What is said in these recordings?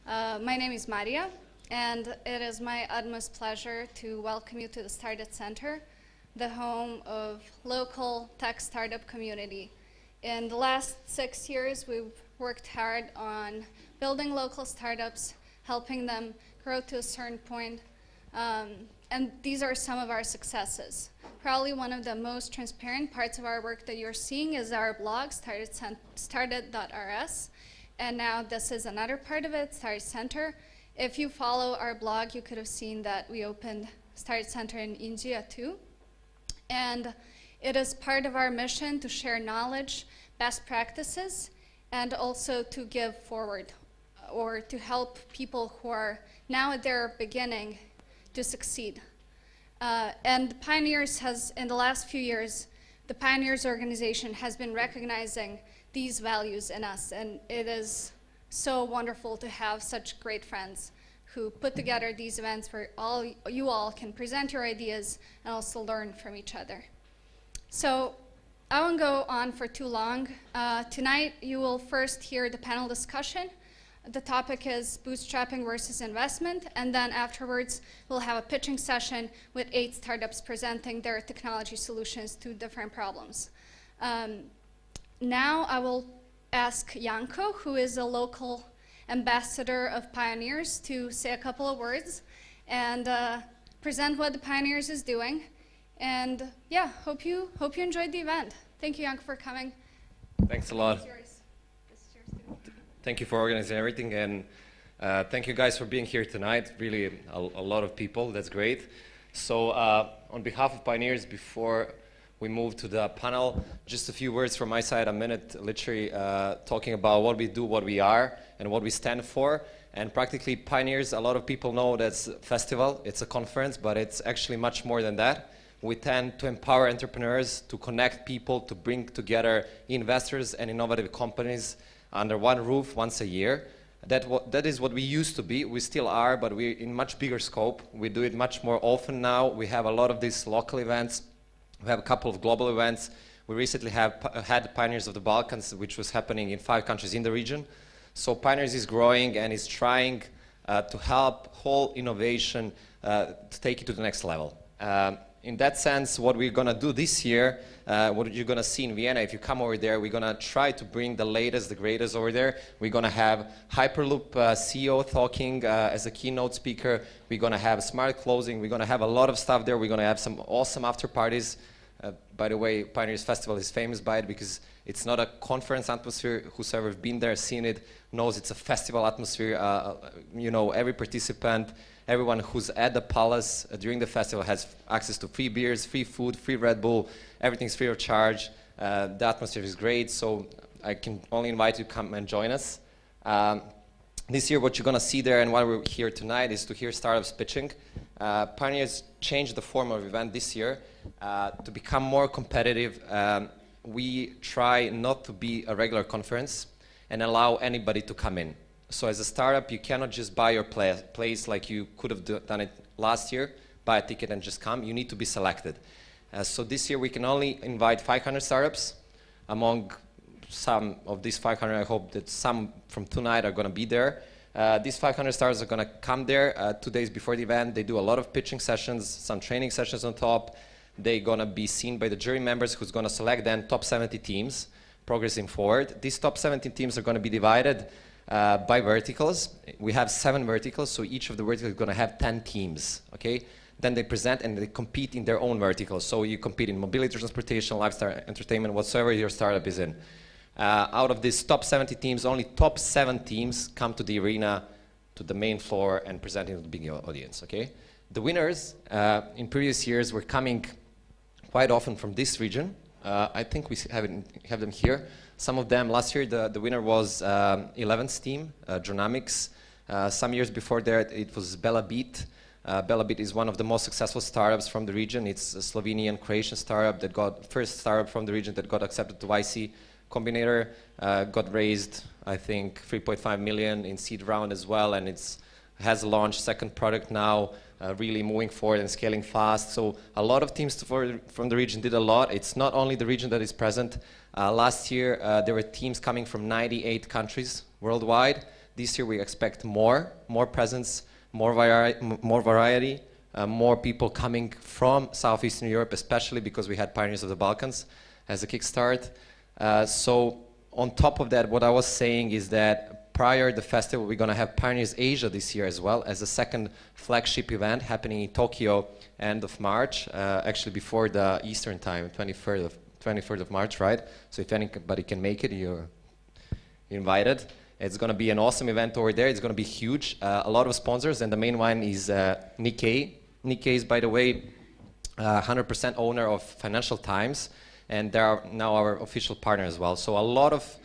My name is Maria, and it is my utmost pleasure to welcome you to the Startit Center, the home of local tech startup community. In the last 6 years, we've worked hard on building local startups, helping them grow to a certain point, and these are some of our successes. Probably one of the most transparent parts of our work that you're seeing is our blog, startit.rs, and now this is another part of it, Startit Center. If you follow our blog, you could have seen that we opened Startit Center in India too, and it is part of our mission to share knowledge, best practices, and also to give forward or to help people who are now at their beginning to succeed. And Pioneers has, in the last few years, the Pioneers organization has been recognizing these values in us, and it is so wonderful to have such great friends who put together these events where you all can present your ideas and also learn from each other. So I won't go on for too long. Tonight you will first hear the panel discussion. The topic is bootstrapping versus investment, and then afterwards we'll have a pitching session with 8 startups presenting their technology solutions to different problems. Now I will ask Janko, who is a local ambassador of Pioneers, to say a couple of words and present what the Pioneers is doing. And yeah, hope you enjoyed the event. Thank you, Janko, for coming. Thanks a lot. Thank you for organizing everything, and thank you guys for being here tonight. Really a lot of people, that's great. So on behalf of Pioneers, before we move to the panel, just a few words from my side, a minute literally talking about what we do, what we are, and what we stand for. And practically Pioneers, a lot of people know that's a festival, it's a conference, but it's actually much more than that. We tend to empower entrepreneurs, to connect people, to bring together investors and innovative companies under one roof once a year. That is what we used to be. We still are, but we're in much bigger scope. We do it much more often now. We have a lot of these local events. We have a couple of global events. We recently had Pioneers of the Balkans, which was happening in 5 countries in the region. So Pioneers is growing and is trying to help whole innovation to take it to the next level. In that sense, what we're going to do this year, what you're going to see in Vienna, if you come over there, we're going to try to bring the latest, the greatest over there. We're going to have Hyperloop CEO talking as a keynote speaker. We're going to have smart closing. We're going to have a lot of stuff there. We're going to have some awesome after parties. By the way, Pioneers Festival is famous by it because it's not a conference atmosphere. Whosoever been there, seen it, knows it's a festival atmosphere. You know, every participant, everyone who's at the palace during the festival has access to free beers, free food, free Red Bull. Everything's free of charge. The atmosphere is great, so I can only invite you to come and join us. This year, what you're going to see there and why we're here tonight is to hear startups pitching. Pioneers changed the form of event this year to become more competitive. We try not to be a regular conference and allow anybody to come in. So as a startup, you cannot just buy your place like you could have done it last year, buy a ticket and just come. You need to be selected. So this year we can only invite 500 startups. Among some of these 500, I hope that some from tonight are going to be there. These 500 startups are going to come there 2 days before the event. They do a lot of pitching sessions, some training sessions on top. They're going to be seen by the jury members who's going to select then top 70 teams progressing forward. These top 70 teams are going to be divided by verticals. We have 7 verticals, so each of the verticals is going to have 10 teams, okay? Then they present and they compete in their own verticals. So you compete in mobility, transportation, lifestyle, entertainment, whatsoever your startup is in. Out of these top 70 teams, only top 7 teams come to the arena, to the main floor, and presenting to the big audience, okay? The winners in previous years were coming quite often from this region. I think we have them here. Some of them, last year, the winner was 11th team, Dronamics. Some years before that, it was Belgrade. Belgrade is one of the most successful startups from the region. It's a Slovenian, Croatian startup that got, first startup from the region that got accepted to YC Combinator, got raised, I think, 3.5 million in seed round as well, and has launched second product now, really moving forward and scaling fast. So a lot of teams from the region did a lot. It's not only the region that is present. Last year, there were teams coming from 98 countries worldwide. This year we expect more presence, more variety, more people coming from Southeastern Europe, especially because we had Pioneers of the Balkans as a kickstart. So on top of that, what I was saying is that prior to the festival, we're going to have Pioneers Asia this year as well as a second flagship event happening in Tokyo end of March, actually before the Eastern time, 23rd of March, right? So if anybody can make it, you're invited. It's going to be an awesome event over there. It's going to be huge. A lot of sponsors, and the main one is Nikkei. Nikkei is, by the way, 100% owner of Financial Times, and they are now our official partner as well. So a lot of,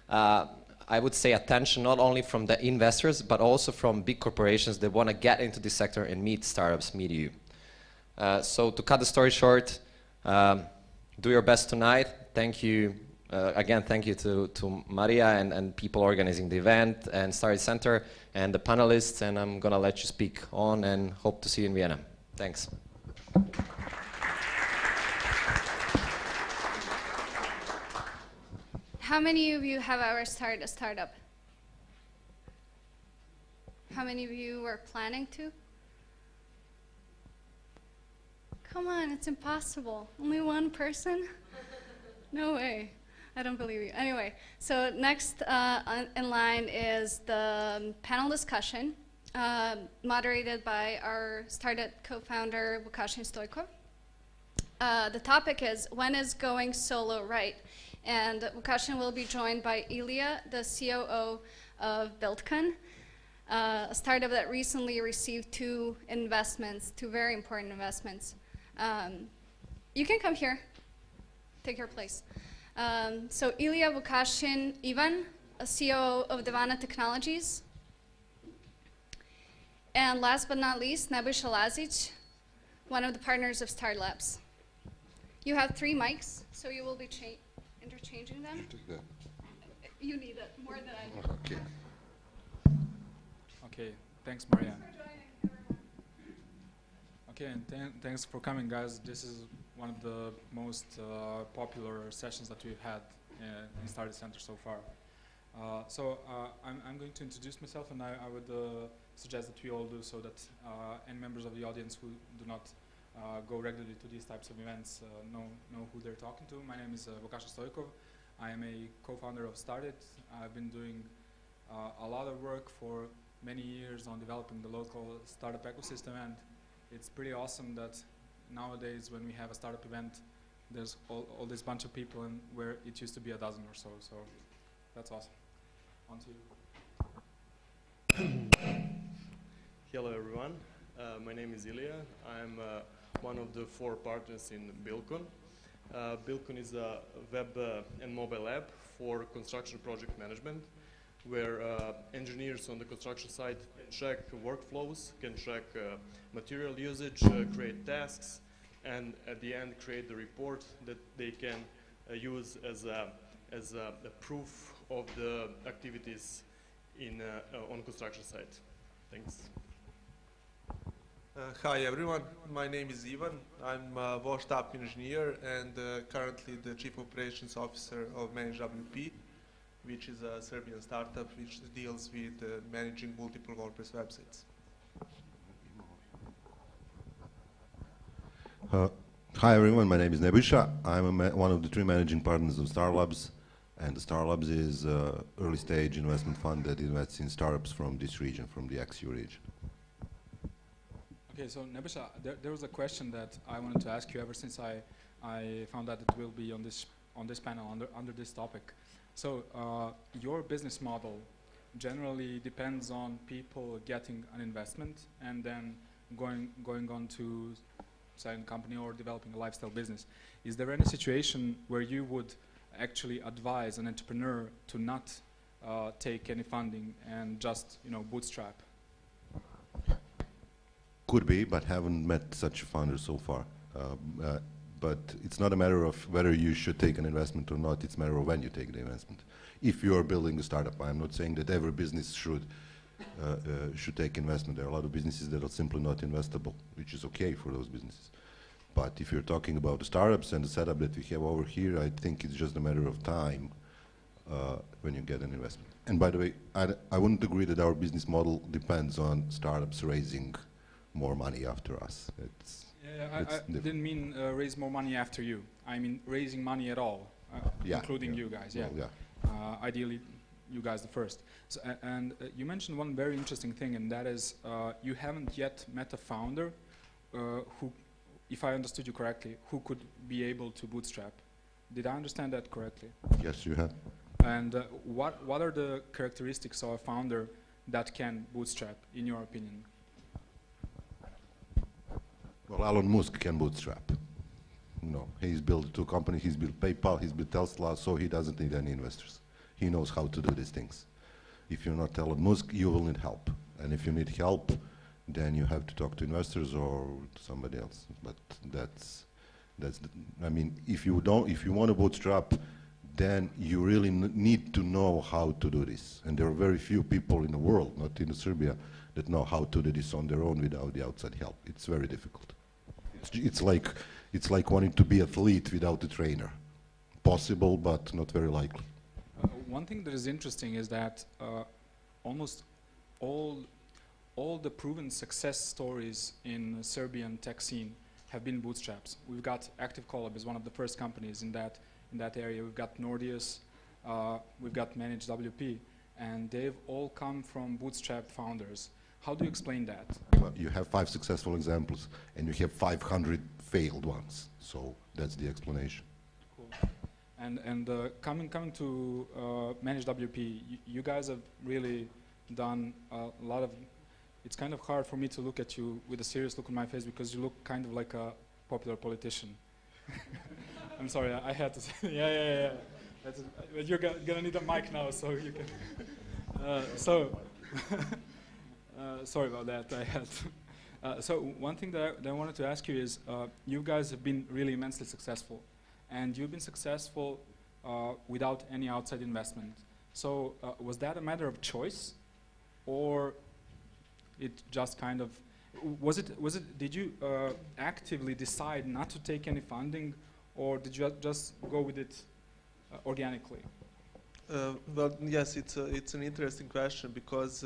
I would say, attention not only from the investors, but also from big corporations that want to get into this sector and meet startups, meet you. So to cut the story short, do your best tonight. Thank you. Again, thank you to Maria and people organizing the event and Startit Center and the panelists, and I'm going to let you speak on and hope to see you in Vienna. Thanks. How many of you have ever started a startup? How many of you were planning to? Come on, it's impossible. Only one person? No way. I don't believe you. Anyway, so next in line is the panel discussion, moderated by our Startit co-founder, Vukašin Stojkov. The topic is, when is going solo right? And Vukašin will be joined by Ilija, the COO of Buildcon, a startup that recently received two very important investments. You can come here, take your place. So Ilija, Vukašin, Ivan, a COO of Devana Technologies. And last but not least, Nebojša Lazić, one of the partners of Start Labs. You have 3 mics, so you will be interchanging them. You need it more than I do. Okay. Okay, thanks, Maria. Okay, and thanks for coming, guys. This is one of the most popular sessions that we've had in Startit Center so far. I'm going to introduce myself, and I would suggest that we all do, so that any members of the audience who do not go regularly to these types of events know who they're talking to. My name is Vukašin Stojkov. I am a co-founder of Startit. I've been doing a lot of work for many years on developing the local startup ecosystem, and it's pretty awesome that nowadays when we have a startup event, there's all this bunch of people, and where it used to be a dozen or so. So that's awesome. On to you. Hello everyone, my name is Ilija. I'm one of the 4 partners in Buildcon. Buildcon is a web and mobile app for construction project management, where engineers on the construction site can check workflows, can check material usage, create tasks, and at the end create the report that they can use as a proof of the activities on construction site. Thanks. Hi everyone, my name is Ivan. I'm a washed up engineer and currently the Chief Operations Officer of ManageWP, which is a Serbian startup which deals with managing multiple WordPress websites. Hi everyone, my name is Nebojša. I'm one of the 3 managing partners of Start Labs, and Start Labs is an early stage investment fund that invests in startups from this region, from the XU region. Okay, so Nebojša, there was a question that I wanted to ask you ever since I found out it will be on this panel under this topic. So your business model generally depends on people getting an investment and then going on to selling a company or developing a lifestyle business. Is there any situation where you would actually advise an entrepreneur to not take any funding and just bootstrap? Could be, but haven't met such a founder so far. But it's not a matter of whether you should take an investment or not, it's a matter of when you take the investment. If you are building a startup, I'm not saying that every business should take investment. There are a lot of businesses that are simply not investable, which is okay for those businesses. But if you're talking about the startups and the setup that we have over here, I think it's just a matter of time when you get an investment. And by the way, I wouldn't agree that our business model depends on startups raising more money after us. I didn't mean raise more money after you. I mean raising money at all, including you guys. Yeah. Well, yeah. Ideally, you guys the first. So, and you mentioned one very interesting thing, and that is you haven't yet met a founder who, if I understood you correctly, who could be able to bootstrap. Did I understand that correctly? Yes, you have. And what are the characteristics of a founder that can bootstrap, in your opinion? Well, Elon Musk can bootstrap. No, he's built 2 companies, he's built PayPal, he's built Tesla, so he doesn't need any investors. He knows how to do these things. If you're not Elon Musk, you will need help. And if you need help, then you have to talk to investors or to somebody else. But I mean, if you want to bootstrap, then you really need to know how to do this. And there are very few people in the world, not in Serbia, that know how to do this on their own without the outside help. It's very difficult. It's like wanting to be an athlete without a trainer. Possible, but not very likely. One thing that is interesting is that almost all the proven success stories in the Serbian tech scene have been bootstraps. We've got Active Collab as one of the first companies in that area. We've got Nordeus, we've got Managed WP, and they've all come from bootstrap founders. How do you explain that? Well, you have 5 successful examples, and you have 500 failed ones. So that's the explanation. Cool. And coming to Managed WP, you guys have really done a lot of. It's kind of hard for me to look at you with a serious look on my face because you look kind of like a popular politician. I'm sorry, I had to say. Yeah. But you're gonna need a mic now, so you can. Sorry about that. I had. So one thing that I wanted to ask you is, you guys have been really immensely successful, and you've been successful without any outside investment. So was that a matter of choice, or it just kind of was it? Did you actively decide not to take any funding, or did you just go with it organically? Well, yes, it's an interesting question because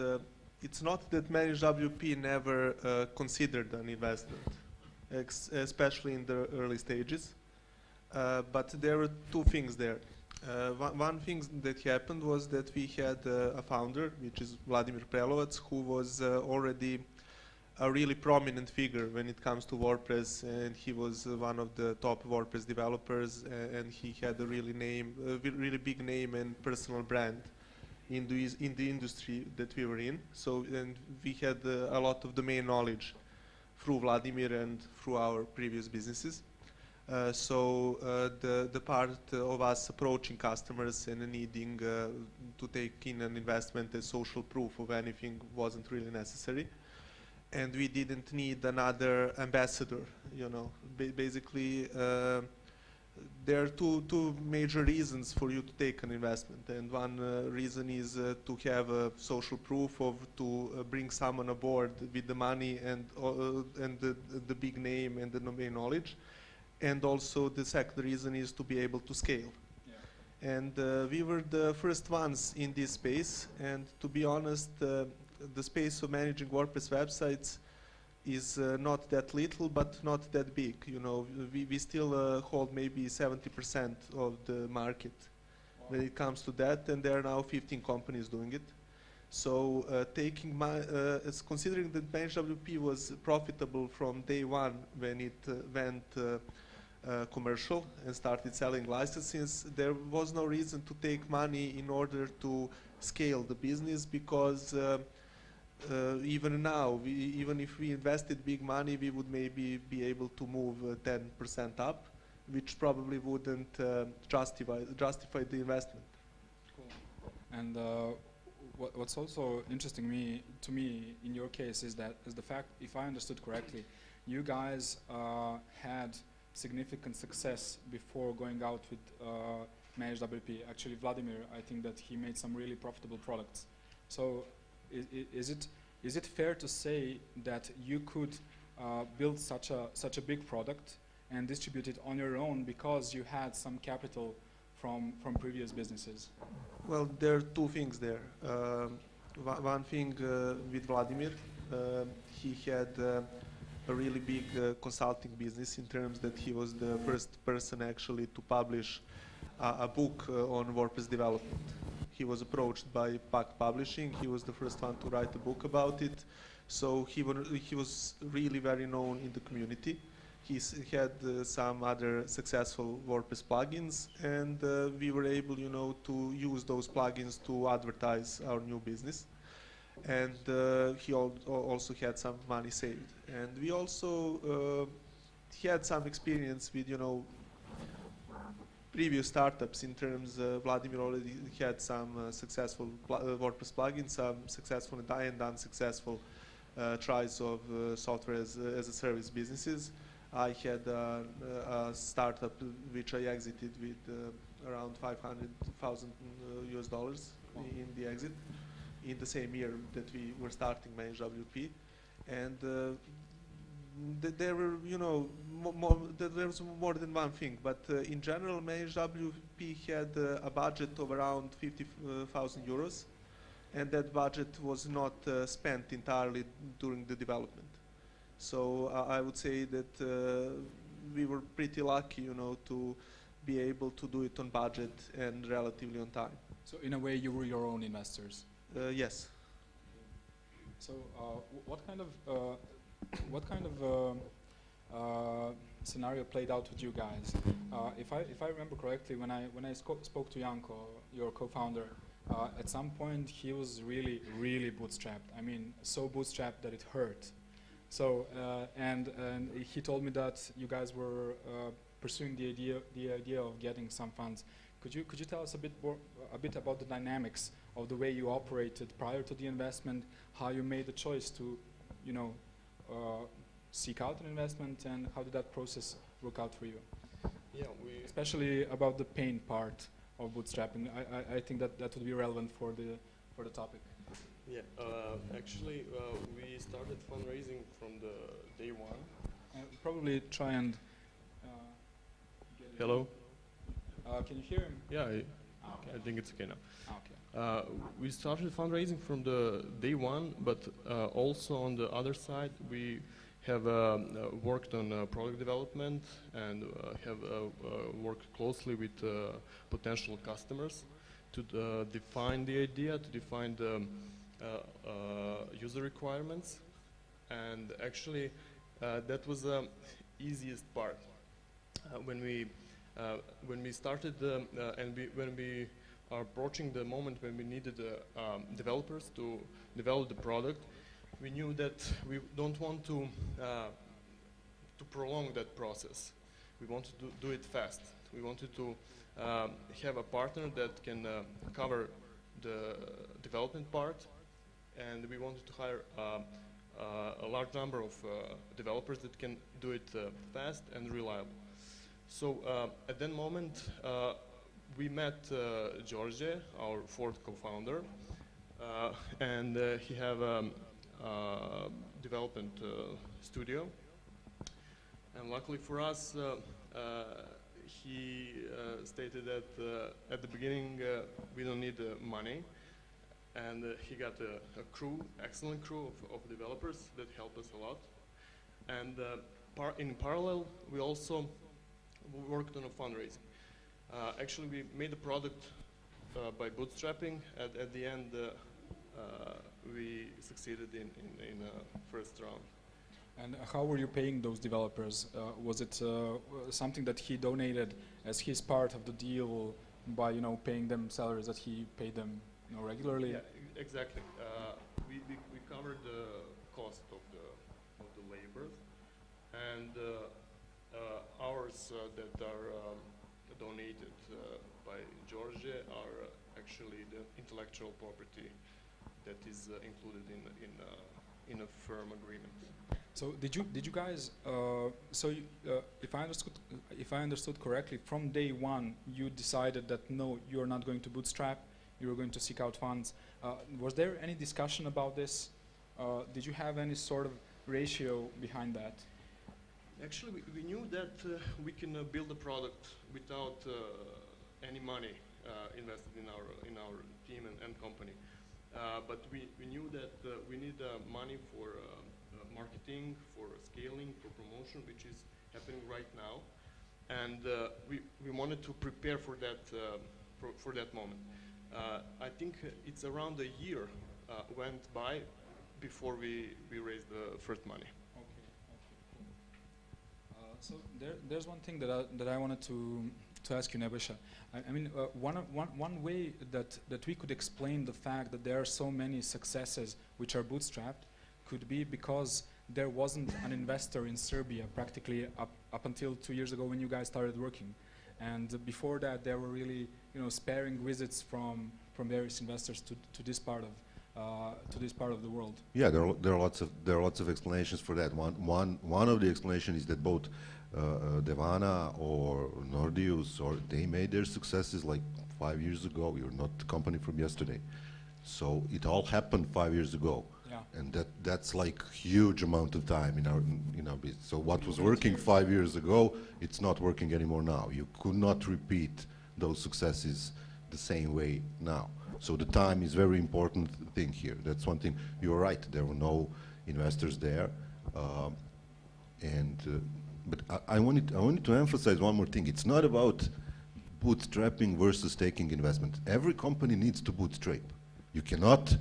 it's not that Managed WP never considered an investment, especially in the early stages. But there were 2 things there. One thing that happened was that we had a founder, which is Vladimir Prelovac, who was already a really prominent figure when it comes to WordPress, and he was one of the top WordPress developers, and he had a really big name and personal brand in the industry that we were in. So, and we had a lot of domain knowledge through Vladimir and through our previous businesses. So the part of us approaching customers and needing to take in an investment as social proof of anything wasn't really necessary. And we didn't need another ambassador, you know. Basically, there are two major reasons for you to take an investment. And one reason is to have a social proof to bring someone aboard with the money and the big name and the domain knowledge. And also the second reason is to be able to scale. Yeah. And we were the first ones in this space. And to be honest, the space of managing WordPress websites is not that little, but not that big. You know, we still hold maybe 70% of the market when it comes to that, and there are now 15 companies doing it. So considering that Managed WP was profitable from day one when it went commercial and started selling licenses, there was no reason to take money in order to scale the business, because even now, even if we invested big money, we would maybe be able to move 10% up, which probably wouldn't justify the investment. Cool. And what's also interesting to me in your case is the fact, if I understood correctly, you guys had significant success before going out with Managed WP. Actually, Vladimir, I think that he made some really profitable products. So is it fair to say that you could build such a big product and distribute it on your own because you had some capital from previous businesses? Well, there are two things there. One thing with Vladimir, he had a really big consulting business in terms that he was the first person actually to publish a book on WordPress development. He was approached by Pact Publishing. He was the first one to write a book about it. So he was really very known in the community. He had some other successful WordPress plugins, and we were able, to use those plugins to advertise our new business. And he also had some money saved. And we also had some experience with, previous startups in terms Vladimir already had some successful WordPress plugins, some successful and unsuccessful tries of software as a service businesses. I had a startup which I exited with around $500,000 US in the exit in the same year that we were starting ManageWP. And there were, there was more than one thing, but in general, ManageWP had a budget of around 50,000 euros, and that budget was not spent entirely during the development. So I would say that we were pretty lucky, to be able to do it on budget and relatively on time. So in a way, you were your own investors. Yes. So what kind of scenario played out with you guys? If I remember correctly, when I spoke to Janko, your co-founder, at some point he was really bootstrapped. I mean, so bootstrapped that it hurt. So and he told me that you guys were pursuing the idea of getting some funds. Could you tell us a bit about the dynamics of the way you operated prior to the investment, how you made the choice to, seek out an investment, and how did that process work out for you? Yeah, especially about the pain part of bootstrapping. I think that would be relevant for the topic. Yeah, actually, we started fundraising from the day one. Probably try and. Hello. Can you hear him? Yeah, okay. I think it's okay now. Okay. We started fundraising from the day one, but also on the other side, we have worked on product development and have worked closely with potential customers to define the idea, to define the user requirements, and actually that was the easiest part when we started when we are approaching the moment when we needed developers to develop the product. We knew that we don't want to prolong that process. We wanted to do it fast. We wanted to have a partner that can cover the development part, and we wanted to hire a large number of developers that can do it fast and reliable. So at that moment, we met George, our fourth co-founder, and he have development studio, and luckily for us, he stated that at the beginning we don't need money, and he got a crew, excellent crew of developers that helped us a lot. And in parallel, we also worked on a fundraising. Actually, we made the product by bootstrapping. At the end, we succeeded in first round. And how were you paying those developers? Was it something that he donated as his part of the deal by paying them salaries that he paid them regularly? Yeah, exactly. We covered the cost of the labor, and hours that are donated by George are actually the intellectual property that is included in a firm agreement. So did you guys? If I understood correctly, from day one you decided that no, you are not going to bootstrap. You were going to seek out funds. Was there any discussion about this? Did you have any sort of ratio behind that? Actually, we knew that we can build a product without any money invested in our team and company. But we knew that we need money for marketing, for scaling, for promotion, which is happening right now, and we wanted to prepare for that moment. I think it's around a year went by before we raised the first money. Okay, cool. So there's one thing that I wanted to ask you, Nebojša. I mean, one way that we could explain the fact that there are so many successes which are bootstrapped could be because there wasn't an investor in Serbia practically up until 2 years ago when you guys started working, and before that there were really sparing visits from various investors to this part of the world. Yeah, there are lots of explanations for that. One of the explanations is that both Devana or Nordius, or they made their successes like 5 years ago. You're not a company from yesterday, so it all happened 5 years ago. Yeah. And that's like huge amount of time in our business. So what was working 5 years ago, it's not working anymore now. You could not repeat those successes the same way now. So the time is very important thing here. That's one thing. You're right. There were no investors there, but I wanted to emphasize one more thing. It's not about bootstrapping versus taking investment. Every company needs to bootstrap. You cannot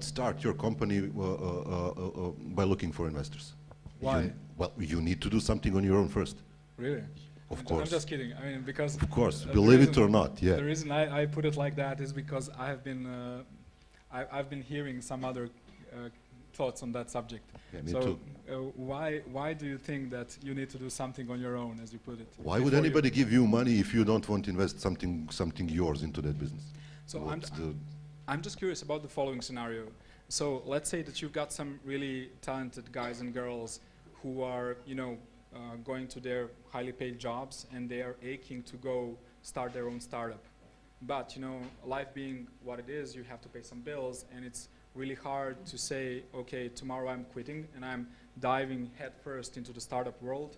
start your company by looking for investors. Why? Well, you need to do something on your own first. Really? Of course. I'm just kidding. I mean, because of course, believe it or not, yeah. The reason I put it like that is because I have been I've been hearing some other thoughts on that subject. Yeah, me so too. Why do you think that you need to do something on your own, as you put it? Why would anybody give you money if you don't want to invest something yours into that business? So I'm just curious about the following scenario. So let's say that you've got some really talented guys and girls who are, going to their highly paid jobs and they are aching to go start their own startup. But, life being what it is, you have to pay some bills, and it's really hard to say, okay, tomorrow I'm quitting and I'm diving headfirst into the startup world.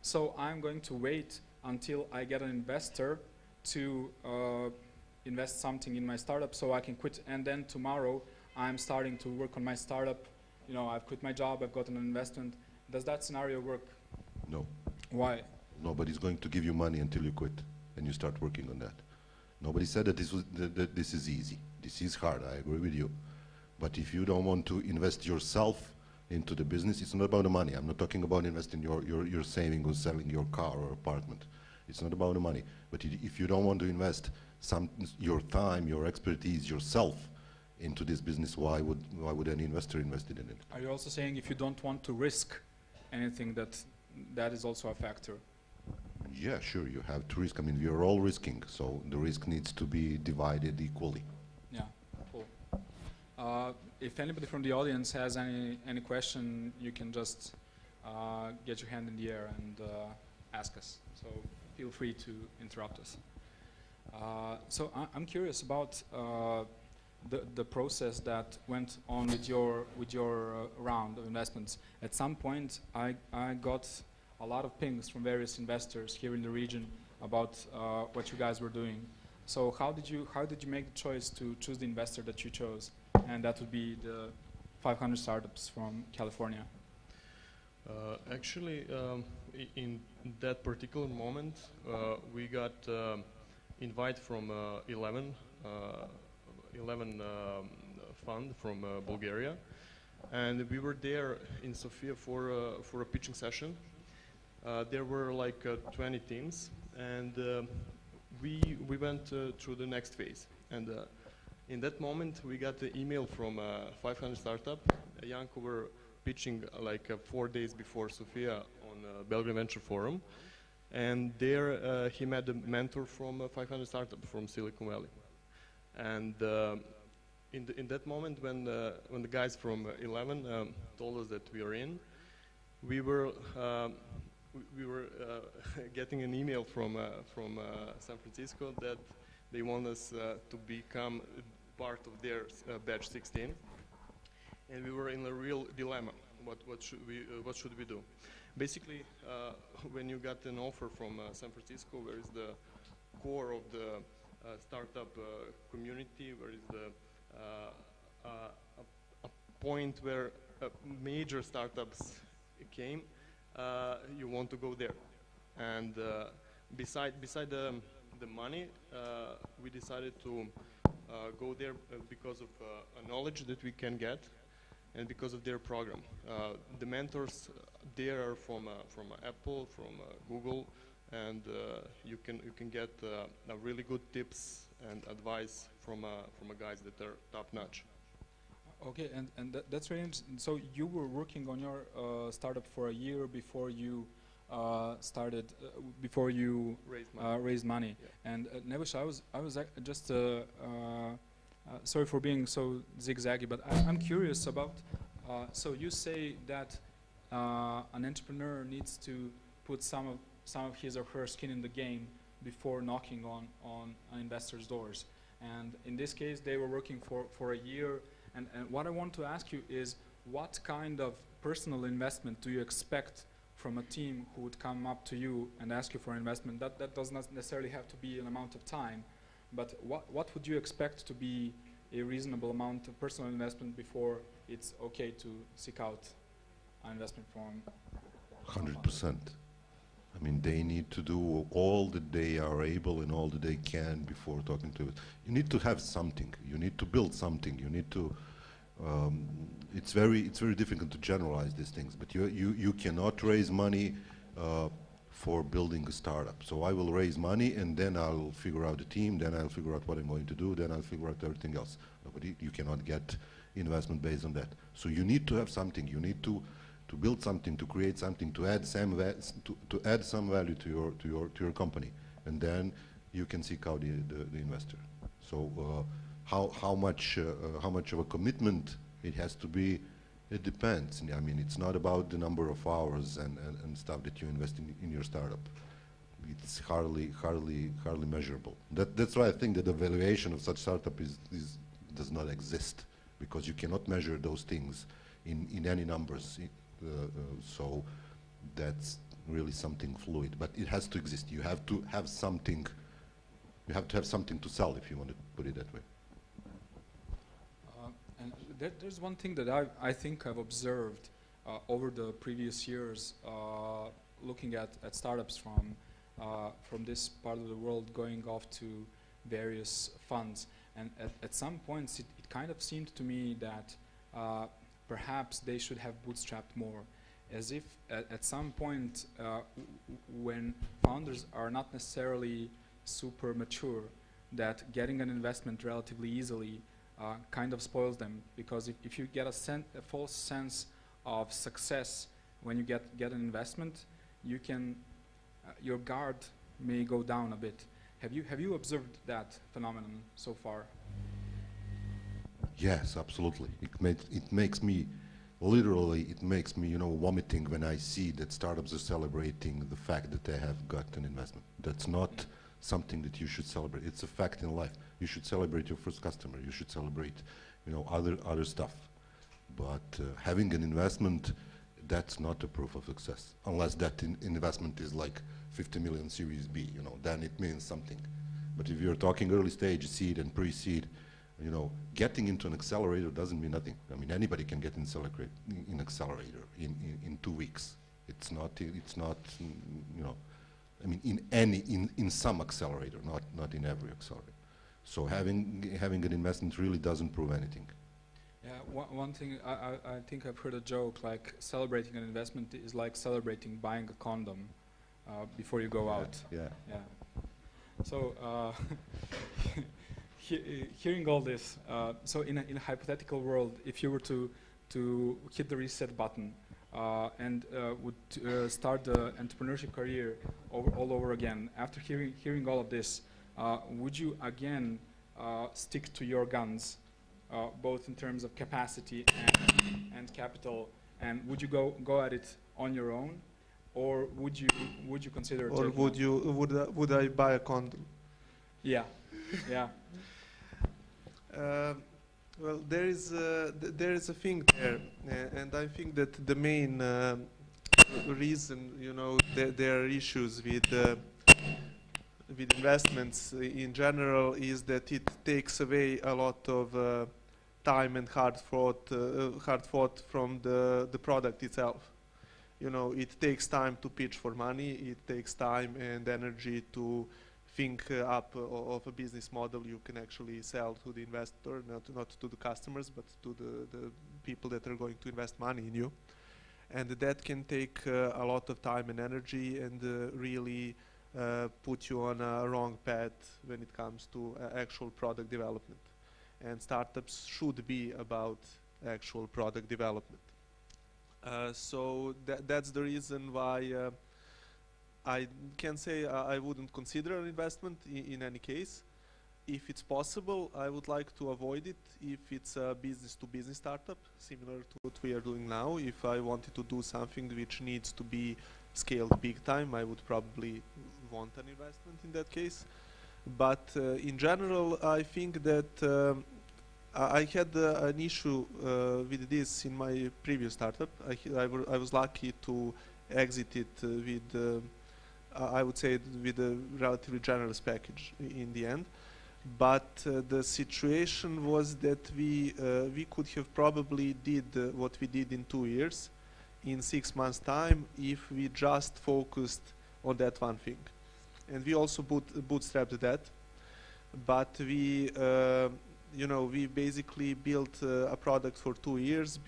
So I'm going to wait until I get an investor to invest something in my startup so I can quit, and then tomorrow I'm starting to work on my startup. I've quit my job, I've got an investment. Does that scenario work? No. Why? Nobody's going to give you money until you quit and you start working on that. Nobody said that that this is easy. This is hard, I agree with you. But if you don't want to invest yourself into the business, it's not about the money. I'm not talking about investing your saving or selling your car or apartment. It's not about the money. But if you don't want to invest your time, your expertise, yourself into this business, why would any investor invest in it? Are you also saying if you don't want to risk anything, that is also a factor? Yeah, sure, you have to risk. I mean, we are all risking, so the risk needs to be divided equally. Yeah, cool. If anybody from the audience has any question, you can just get your hand in the air and ask us. So feel free to interrupt us. So I'm curious about the process that went on with your round of investments. At some point, I got a lot of pings from various investors here in the region about what you guys were doing. So how did you make the choice to choose the investor that you chose, and that would be the 500 startups from California? Actually, in that particular moment, we got invite from 11 fund from Bulgaria, and we were there in Sofia for a pitching session. There were like 20 teams, and we went through the next phase. And in that moment, we got the email from 500 startup. Janko were pitching like 4 days before Sofia on Belgrade Venture Forum, and there he met a mentor from 500 startup from Silicon Valley. And in that moment, when the guys from 11 told us that we are in, we were getting an email from San Francisco that they want us to become part of their batch 16, and we were in a real dilemma. What should we do? Basically, when you got an offer from San Francisco, where is the core of the startup community, where is the a point where major startups came, you want to go there. And beside the money, we decided to go there because of a knowledge that we can get, and because of their program. The mentors there are from Apple, from Google, and you can get really good tips and advice from guys that are top notch. Okay, and that's really interesting. So you were working on your startup for a year before you started, before you raised money. Yeah. And Nebojša, I was just sorry for being so zigzaggy, but I'm curious about. So you say that an entrepreneur needs to put some of his or her skin in the game before knocking on an investor's doors. And in this case, they were working for a year. And what I want to ask you is, what kind of personal investment do you expect from a team who would come up to you and ask you for investment? That does not necessarily have to be an amount of time, but what would you expect to be a reasonable amount of personal investment before it's okay to seek out an investment from? 100%. I mean, they need to do all that they are able and all that they can before talking to it. You need to have something. You need to build something. You need to. It's very difficult to generalize these things. But you cannot raise money for building a startup. So I will raise money and then I'll figure out the team. Then I'll figure out what I'm going to do. Then I'll figure out everything else. But you cannot get investment based on that. So you need to have something. You need to build something, to create something, to add some value to your company, and then you can seek out the investor. So how much of a commitment it has to be, it depends. I mean, it's not about the number of hours and stuff that you invest in your startup. It's hardly measurable. That's why I think that the valuation of such startup does not exist, because you cannot measure those things in any numbers. So that's really something fluid, but it has to exist. You have to have something. You have to have something to sell, if you want to put it that way. And there's one thing that I think I've observed over the previous years, looking at startups from this part of the world going off to various funds, and at some points it kind of seemed to me that perhaps they should have bootstrapped more, as if at some point when founders are not necessarily super mature, that getting an investment relatively easily kind of spoils them, because if you get a false sense of success when you get an investment, you can your guard may go down a bit. Have you observed that phenomenon so far? Yes, absolutely. It makes me, literally, it makes me, vomiting when I see that startups are celebrating the fact that they have got an investment. That's not something that you should celebrate. It's a fact in life. You should celebrate your first customer. You should celebrate, other stuff. But having an investment, that's not a proof of success, unless that investment is like 50 million Series B. Then it means something. But if you're talking early stage, seed and pre-seed, getting into an accelerator doesn't mean nothing. I mean, anybody can get in accelerator in 2 weeks. It's not, I mean, in some accelerator, not in every accelerator. So having an investment really doesn't prove anything. Yeah, one thing, I think I've heard a joke, like celebrating an investment is like celebrating buying a condom before you go out. Yeah. Yeah. So, hearing all this, so in a hypothetical world, if you were to hit the reset button and would start the entrepreneurship career all over again, after hearing all of this, would you again stick to your guns, both in terms of capacity and capital, and would you go at it on your own, or would you consider? Or would I buy a condom? Yeah, yeah. Well, there is a thing there, and I think that the main reason, there are issues with with investments in general is that it takes away a lot of time and hard thought from the product itself. You know, it takes time to pitch for money. It takes time and energy to think up of a business model you can actually sell to the investor, not to the customers, but to the people that are going to invest money in you. And that can take a lot of time and energy and really put you on a wrong path when it comes to actual product development. And startups should be about actual product development. So that's the reason why I can say I wouldn't consider an investment in any case. If it's possible, I would like to avoid it if it's a business-to-business startup, similar to what we are doing now. If I wanted to do something which needs to be scaled big time, I would probably want an investment in that case. But in general, I think that I had an issue with this in my previous startup. I was lucky to exit it with, I would say, with a relatively generous package in the end. But the situation was that we could have probably did what we did in 2 years, in 6 months' time, if we just focused on that one thing. And we also bootstrapped that. But we, you know, we basically built a product for 2 years,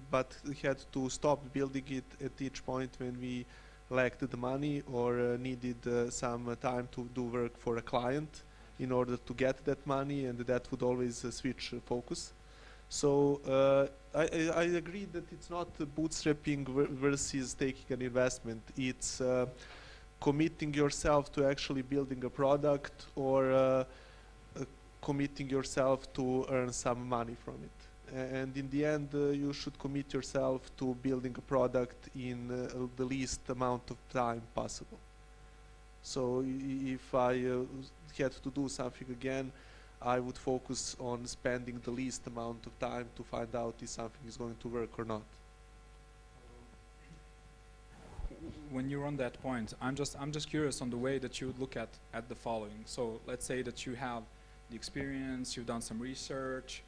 but had to stop building it at each point when we lacked the money or needed some time to do work for a client in order to get that money, and that would always switch focus. So I agree that it's not bootstrapping versus taking an investment. It's committing yourself to actually building a product or committing yourself to earn some money from it. And in the end, you should commit yourself to building a product in the least amount of time possible. So if I had to do something again, I would focus on spending the least amount of time to find out if something is going to work or not. When you're on that point, I'm just curious on the way that you would look at the following. So let's say that you have the experience, you've done some research,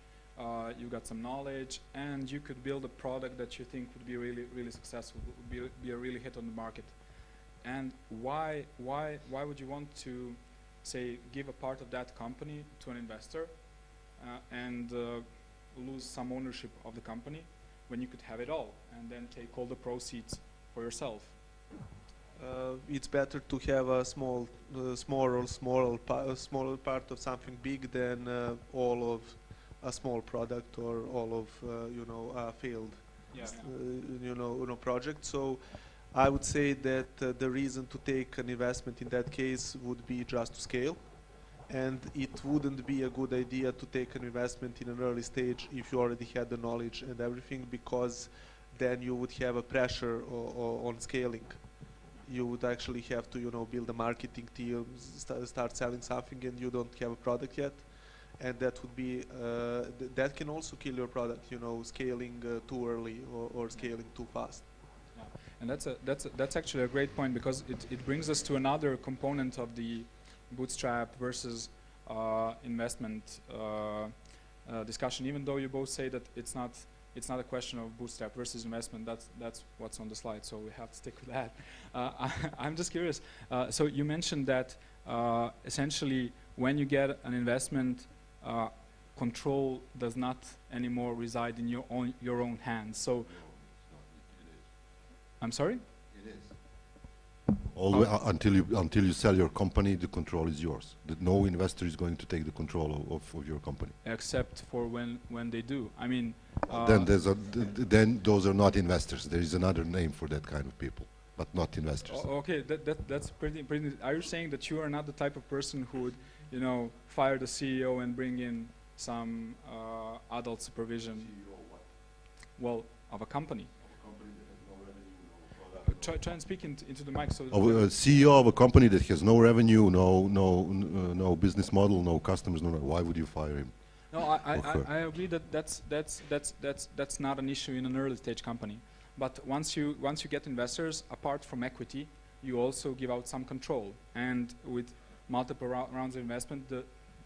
you got some knowledge, and you could build a product that you think would be really successful, would be a really hit on the market. And why would you want to, say, give a part of that company to an investor and lose some ownership of the company when you could have it all and then take all the proceeds for yourself? It's better to have a smaller part of something big than all of a small product or all of you know, a failed you know, project. So I would say that the reason to take an investment in that case would be just to scale, and it wouldn't be a good idea to take an investment in an early stage if you already had the knowledge and everything, because then you would have a pressure on scaling. You would actually have to, you know, build a marketing team, start selling something, and you don't have a product yet, and that would be that can also kill your product. You know, scaling too early or scaling too fast. And that's actually a great point, because it brings us to another component of the bootstrap versus investment discussion. Even though you both say that it's not a question of bootstrap versus investment, that's what's on the slide, so we have to stick with that. I'm just curious. So you mentioned that essentially when you get an investment, control does not anymore reside in your own hands. So. I'm sorry? It is. Until you sell your company, the control is yours. No investor is going to take the control of your company. Except for when they do. I mean. Then those are not investors. There is another name for that kind of people, but not investors. Okay, that's pretty. Are you saying that you are not the type of person who would, you know, fire the CEO and bring in some adult supervision? CEO what? Well, of a company. Try and speak into the mic. So a CEO of a company that has no revenue, no business model, no customers, why would you fire him? No, I agree that that's not an issue in an early stage company. But once you get investors, apart from equity, you also give out some control. And multiple rounds of investment,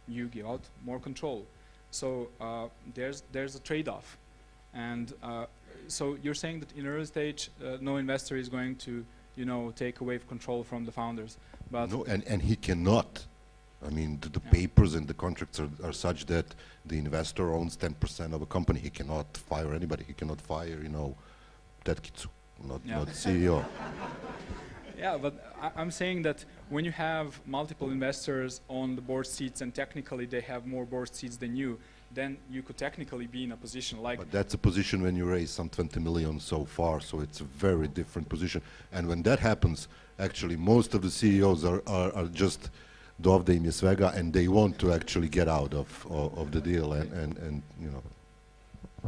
you give out more control. So there's a trade-off. And so you're saying that in early stage, no investor is going to, you know, take away control from the founders. But no, and he cannot. I mean, the papers and the contracts are such that the investor owns 10% of a company. He cannot fire anybody. He cannot fire, you know, Tetkitsu, not CEO. Yeah, but I'm saying that when you have multiple investors on the board seats and technically they have more board seats than you, then you could technically be in a position like... But that's a position when you raise some 20 million so far, so it's a very different position. And when that happens, actually most of the CEOs are just dovde im je svega, and they want to actually get out of the deal, and you know.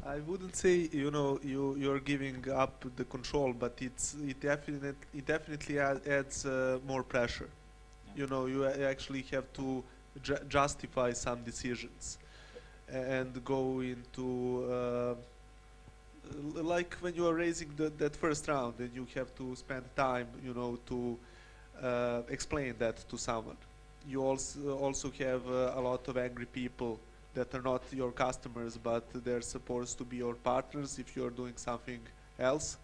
I wouldn't say, you know, you're giving up the control, but it definitely adds more pressure. You know, you actually have to justify some decisions and go into like when you are raising that first round, and you have to spend time, you know, to explain that to someone. You also have a lot of angry people that are not your customers, but they're supposed to be your partners if you're doing something else.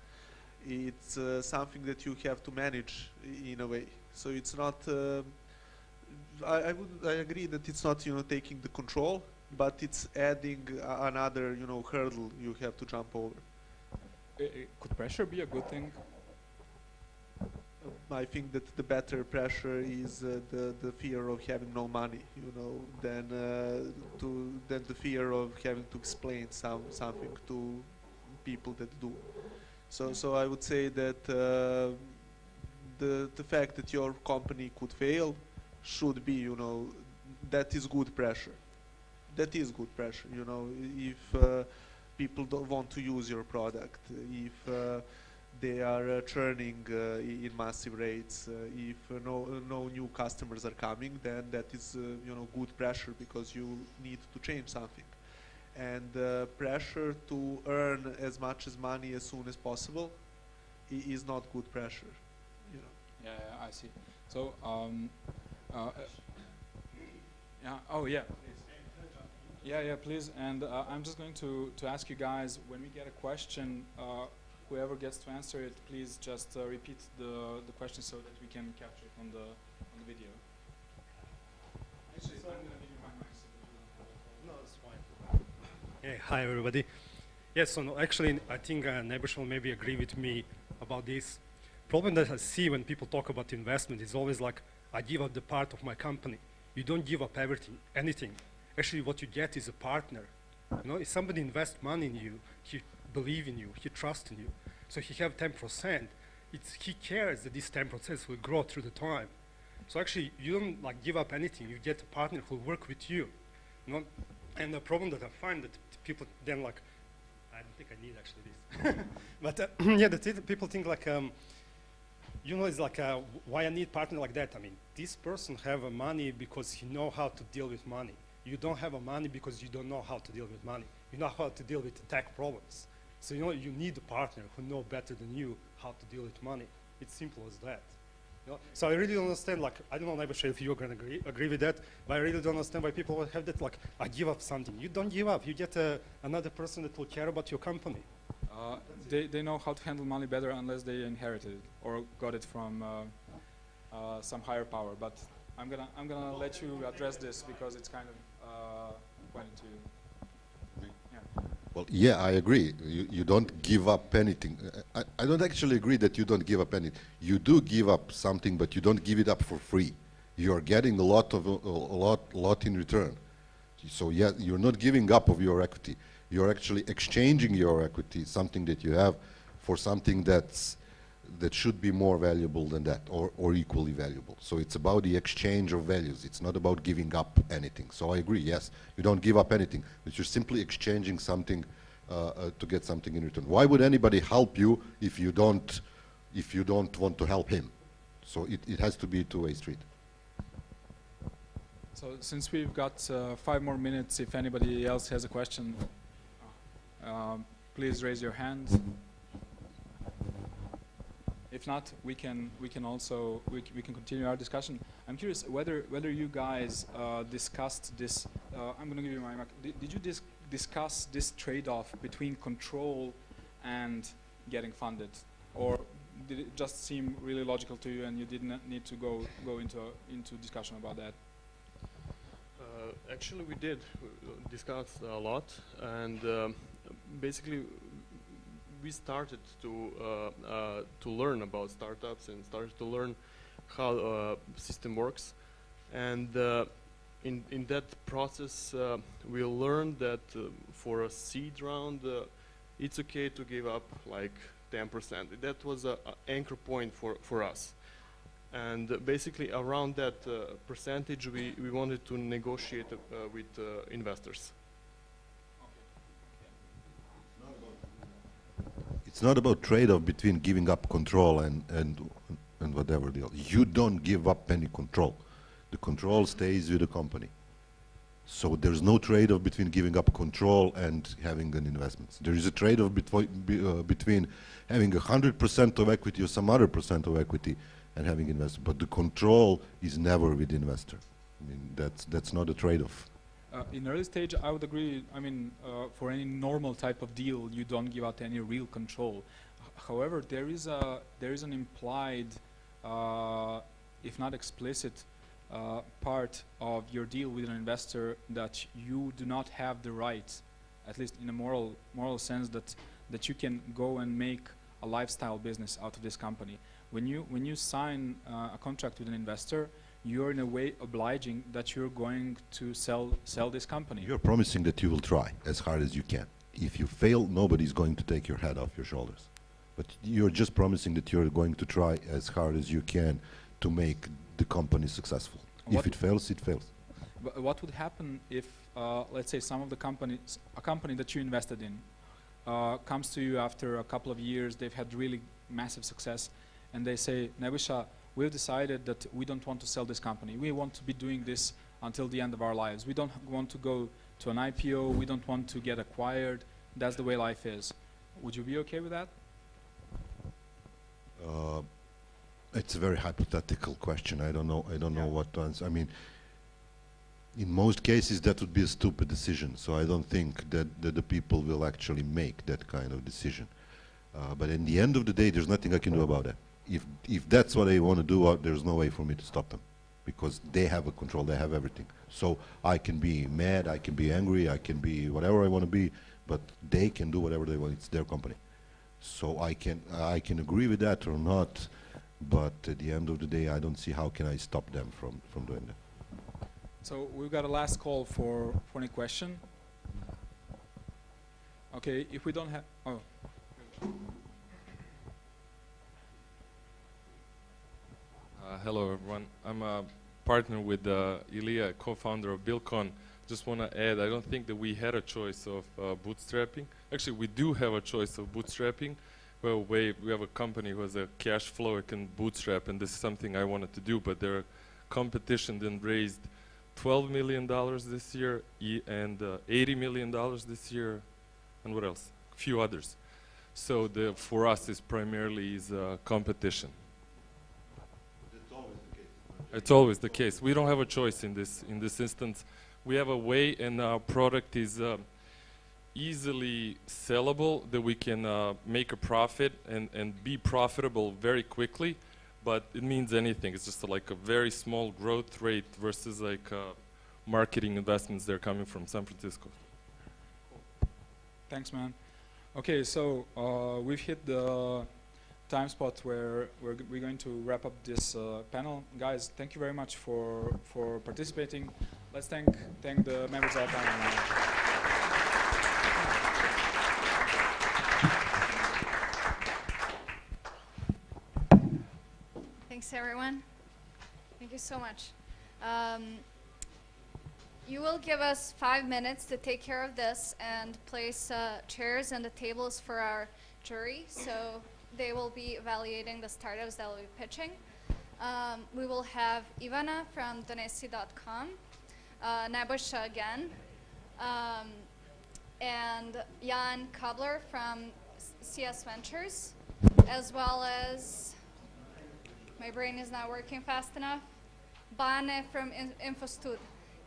It's something that you have to manage in a way. So it's not, I agree that it's not, you know, taking the control, but it's adding another, you know, hurdle you have to jump over. Could pressure be a good thing? I think that the better pressure is the fear of having no money, you know, than the fear of having to explain something to people that do. So I would say that the fact that your company could fail should be, you know, that is good pressure. That is good pressure, you know, if people don't want to use your product, if they are churning in massive rates. If no new customers are coming, then that is you know, good pressure, because you need to change something. And pressure to earn as much as money as soon as possible is not good pressure. You know. Yeah, I see. So yeah. Oh yeah. Yeah, please. And I'm just going to ask you guys, when we get a question, whoever gets to answer it, please just repeat the question so that we can capture it on the video. Actually, I'm going to give you my mic so that you don't have a problem. No, it's fine. Hey, hi everybody. Yes, so no, actually, I think Nebojša will maybe agree with me about this. Problem that I see when people talk about investment is always like, I give up the part of my company. You don't give up everything, anything. Actually, what you get is a partner. You know, if somebody invests money in you, he believe in you, he trusts in you. So he have 10%. He cares that this 10% will grow through the time. So actually, you don't like give up anything. You get a partner who will work with you. You know? And the problem that I find that people then like, I don't think I need actually this. But yeah, people think like, you know, it's like, why I need partner like that? I mean, this person have money because he know how to deal with money. You don't have money because you don't know how to deal with money. You know how to deal with tech problems. So you know, you need a partner who know better than you how to deal with money. It's simple as that. You know? So I really don't understand, like, I don't know, Nebojša, if you're gonna agree with that, but I really don't understand why people have that, like, I give up something. You don't give up, you get another person that will care about your company. They know how to handle money better unless they inherited it or got it from some higher power. But I'm gonna let you address this because it's kind of pointing to you. Yeah. Well, yeah, I agree. You don't give up anything. I don't actually agree that you don't give up anything. You do give up something, but you don't give it up for free. You're getting a lot in return. So yeah, you're not giving up of your equity. You're actually exchanging your equity, something that you have, for something that should be more valuable than that, or equally valuable. So it's about the exchange of values. It's not about giving up anything. So I agree, yes, you don't give up anything, but you're simply exchanging something to get something in return. Why would anybody help you if you don't want to help him? So it has to be a two-way street. So since we've got 5 more minutes, if anybody else has a question, please raise your hand. If not, we can also we can continue our discussion. I'm curious whether you guys discussed this. I'm going to give you my mic. Did you discuss this trade-off between control and getting funded, or did it just seem really logical to you and you didn't need to go into discussion about that? Actually, we did discuss a lot, and basically we started to learn about startups and started to learn how system works, and in that process we learned that for a seed round it's okay to give up like 10%. That was an anchor point for us. And basically around that percentage we wanted to negotiate with investors. It's not about trade-off between giving up control and whatever deal. You don't give up any control. The control stays with the company. So there's no trade-off between giving up control and having an investment. There is a trade-off between having 100% of equity or some other percent of equity and having investment. But the control is never with the investor. I mean, that's not a trade-off. In early stage, I would agree. I mean, for any normal type of deal, you don't give out any real control. However, there is an implied, if not explicit, part of your deal with an investor that you do not have the right, at least in a moral sense, that you can go and make a lifestyle business out of this company. When you sign a contract with an investor, you're in a way obliging that you're going to sell this company. You're promising that you will try as hard as you can. If you fail, nobody's going to take your head off your shoulders. But you're just promising that you're going to try as hard as you can to make the company successful. If it fails, it fails. But what would happen if, let's say, a company that you invested in, comes to you after a couple of years, they've had really massive success, and they say, Nebojša, we've decided that we don't want to sell this company. We want to be doing this until the end of our lives. We don't want to go to an IPO. We don't want to get acquired. That's the way life is. Would you be okay with that? It's a very hypothetical question. I don't know what to answer. I mean, in most cases that would be a stupid decision. So I don't think that the people will actually make that kind of decision. But in the end of the day, there's nothing I can do about that. If that's what they want to do, there's no way for me to stop them, because they have a control, they have everything. So I can be mad, I can be angry, I can be whatever I want to be, but they can do whatever they want. It's their company. So I can agree with that or not, but at the end of the day, I don't see how can I stop them from doing that. So we've got a last call for any question. Okay, if we don't have, oh. Hello everyone, I'm a partner with Ilija, co-founder of Bilkon. Just want to add, I don't think that we had a choice of bootstrapping. Actually, we do have a choice of bootstrapping. Well, we have a company who has a cash flow, it can bootstrap, and this is something I wanted to do, but their competition then raised $12 million this year and $80 million this year, and what else? A few others. So for us, it's primarily competition. It's always the case. We don't have a choice in this instance. We have a way, and our product is easily sellable, that we can make a profit and be profitable very quickly, but it means anything. It's just like a very small growth rate versus like marketing investments that are coming from San Francisco. Cool. Thanks, man. Okay, so we've hit the time spot where we're going to wrap up this panel. Guys, thank you very much for participating. Let's thank the members of our panel. Thanks, everyone. Thank you so much. You will give us 5 minutes to take care of this and place chairs and the tables for our jury. So they will be evaluating the startups that will be pitching. We will have Ivana from donesi.com, Nebojša again, and Jan Kabler from CS Ventures, as well as my brain is not working fast enough. Bane from Infostud.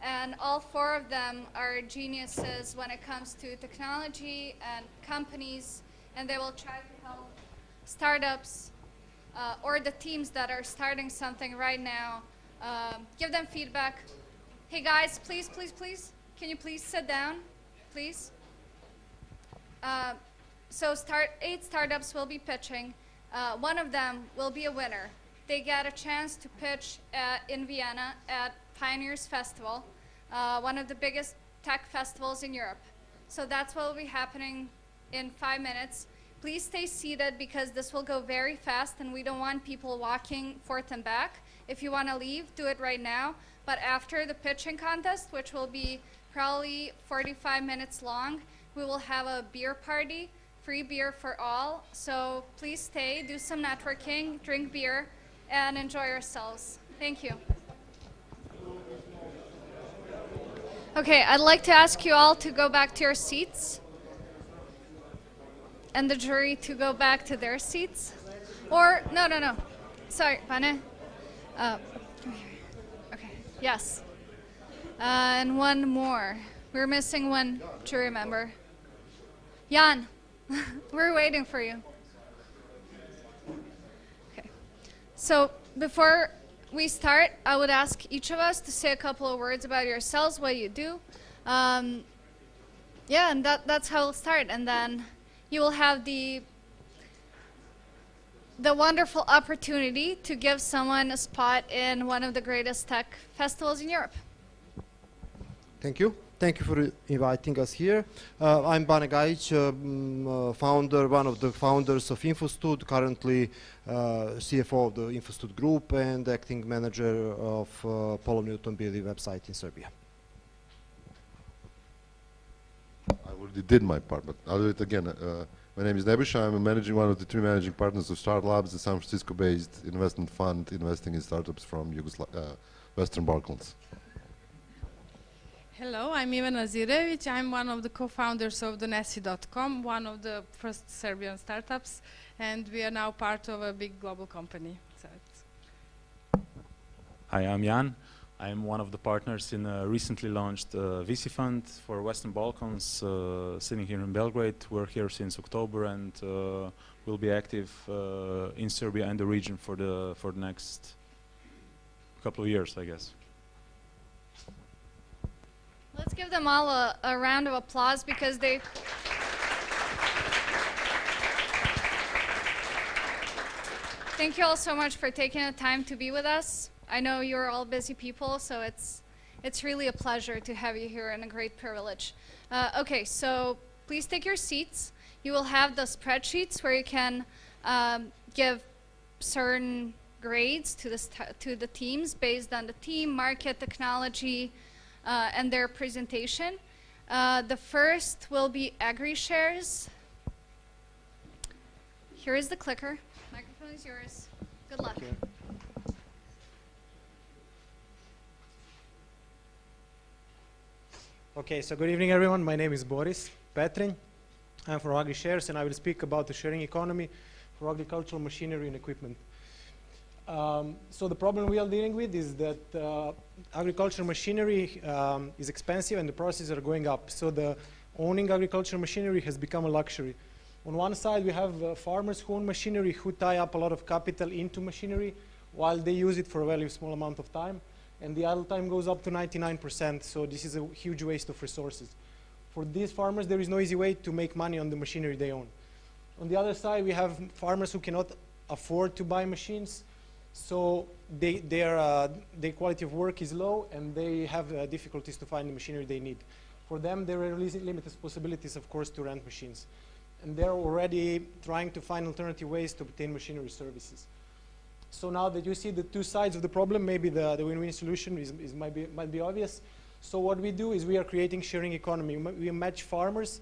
And all four of them are geniuses when it comes to technology and companies, and they will try to help startups or the teams that are starting something right now. Give them feedback. Hey guys, please, please, please, can you please sit down, please? So 8 startups will be pitching. One of them will be a winner. They get a chance to pitch in Vienna at Pioneers Festival, one of the biggest tech festivals in Europe. So that's what will be happening in 5 minutes. Please stay seated because this will go very fast and we don't want people walking forth and back. If you want to leave, do it right now. But after the pitching contest, which will be probably 45 minutes long, we will have a beer party, free beer for all. So please stay, do some networking, drink beer, and enjoy yourselves. Thank you. Okay, I'd like to ask you all to go back to your seats and the jury to go back to their seats. Or, no. Sorry, Pane. Okay, yes. And one more. We're missing one jury member. Jan, we're waiting for you. Okay. So before we start, I would ask each of us to say a couple of words about yourselves, what you do. Yeah, and that's how we'll start. And then you will have the wonderful opportunity to give someone a spot in one of the greatest tech festivals in Europe. Thank you. Thank you for inviting us here. I'm Bane Gajić, one of the founders of Infostud, currently CFO of the Infostud Group and acting manager of Polovni Automobili website in Serbia. I already did my part, but I'll do it again. My name is Nebojša. I'm one of the 3 managing partners of Start Labs, a San Francisco-based investment fund investing in startups from Western Balkans. Hello, I'm Ivana Zirević. I'm one of the co-founders of Donesi.com, one of the first Serbian startups, and we are now part of a big global company. So Hi, I'm Jan. I'm one of the partners in a recently launched VC fund for Western Balkans, sitting here in Belgrade. We're here since October and will be active in Serbia and the region for the next couple of years, I guess. Let's give them all a round of applause because they... Thank you all so much for taking the time to be with us. I know you're all busy people, so it's really a pleasure to have you here and a great privilege. Okay, so please take your seats. You will have the spreadsheets where you can give certain grades to the teams based on the team, market, technology, and their presentation. The first will be AgriShares. Here is the clicker. Microphone is yours. Good luck. Okay, so good evening everyone. My name is Boris Petrin. I'm from AgriShares and I will speak about the sharing economy for agricultural machinery and equipment. So the problem we are dealing with is that agricultural machinery is expensive and the prices are going up. So the owning agricultural machinery has become a luxury. On one side we have farmers who own machinery who tie up a lot of capital into machinery while they use it for a very small amount of time. And the idle time goes up to 99%, so this is a huge waste of resources. For these farmers, there is no easy way to make money on the machinery they own. On the other side, we have farmers who cannot afford to buy machines, so their quality of work is low, and they have difficulties to find the machinery they need. For them, there are limited possibilities, of course, to rent machines. And they're already trying to find alternative ways to obtain machinery services. So now that you see the 2 sides of the problem, maybe the win-win solution might be obvious. So what we do is we are creating sharing economy. We match farmers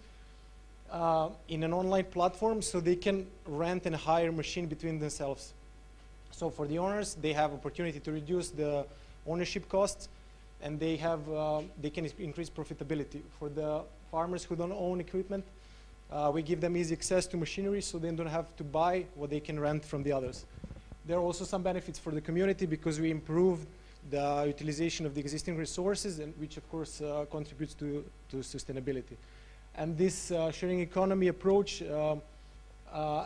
in an online platform so they can rent and hire a machine between themselves. So for the owners, they have opportunity to reduce the ownership costs and they can increase profitability. For the farmers who don't own equipment, we give them easy access to machinery so they don't have to buy what they can rent from the others. There are also some benefits for the community because we improved the utilization of the existing resources, and which of course contributes to sustainability. And this sharing economy approach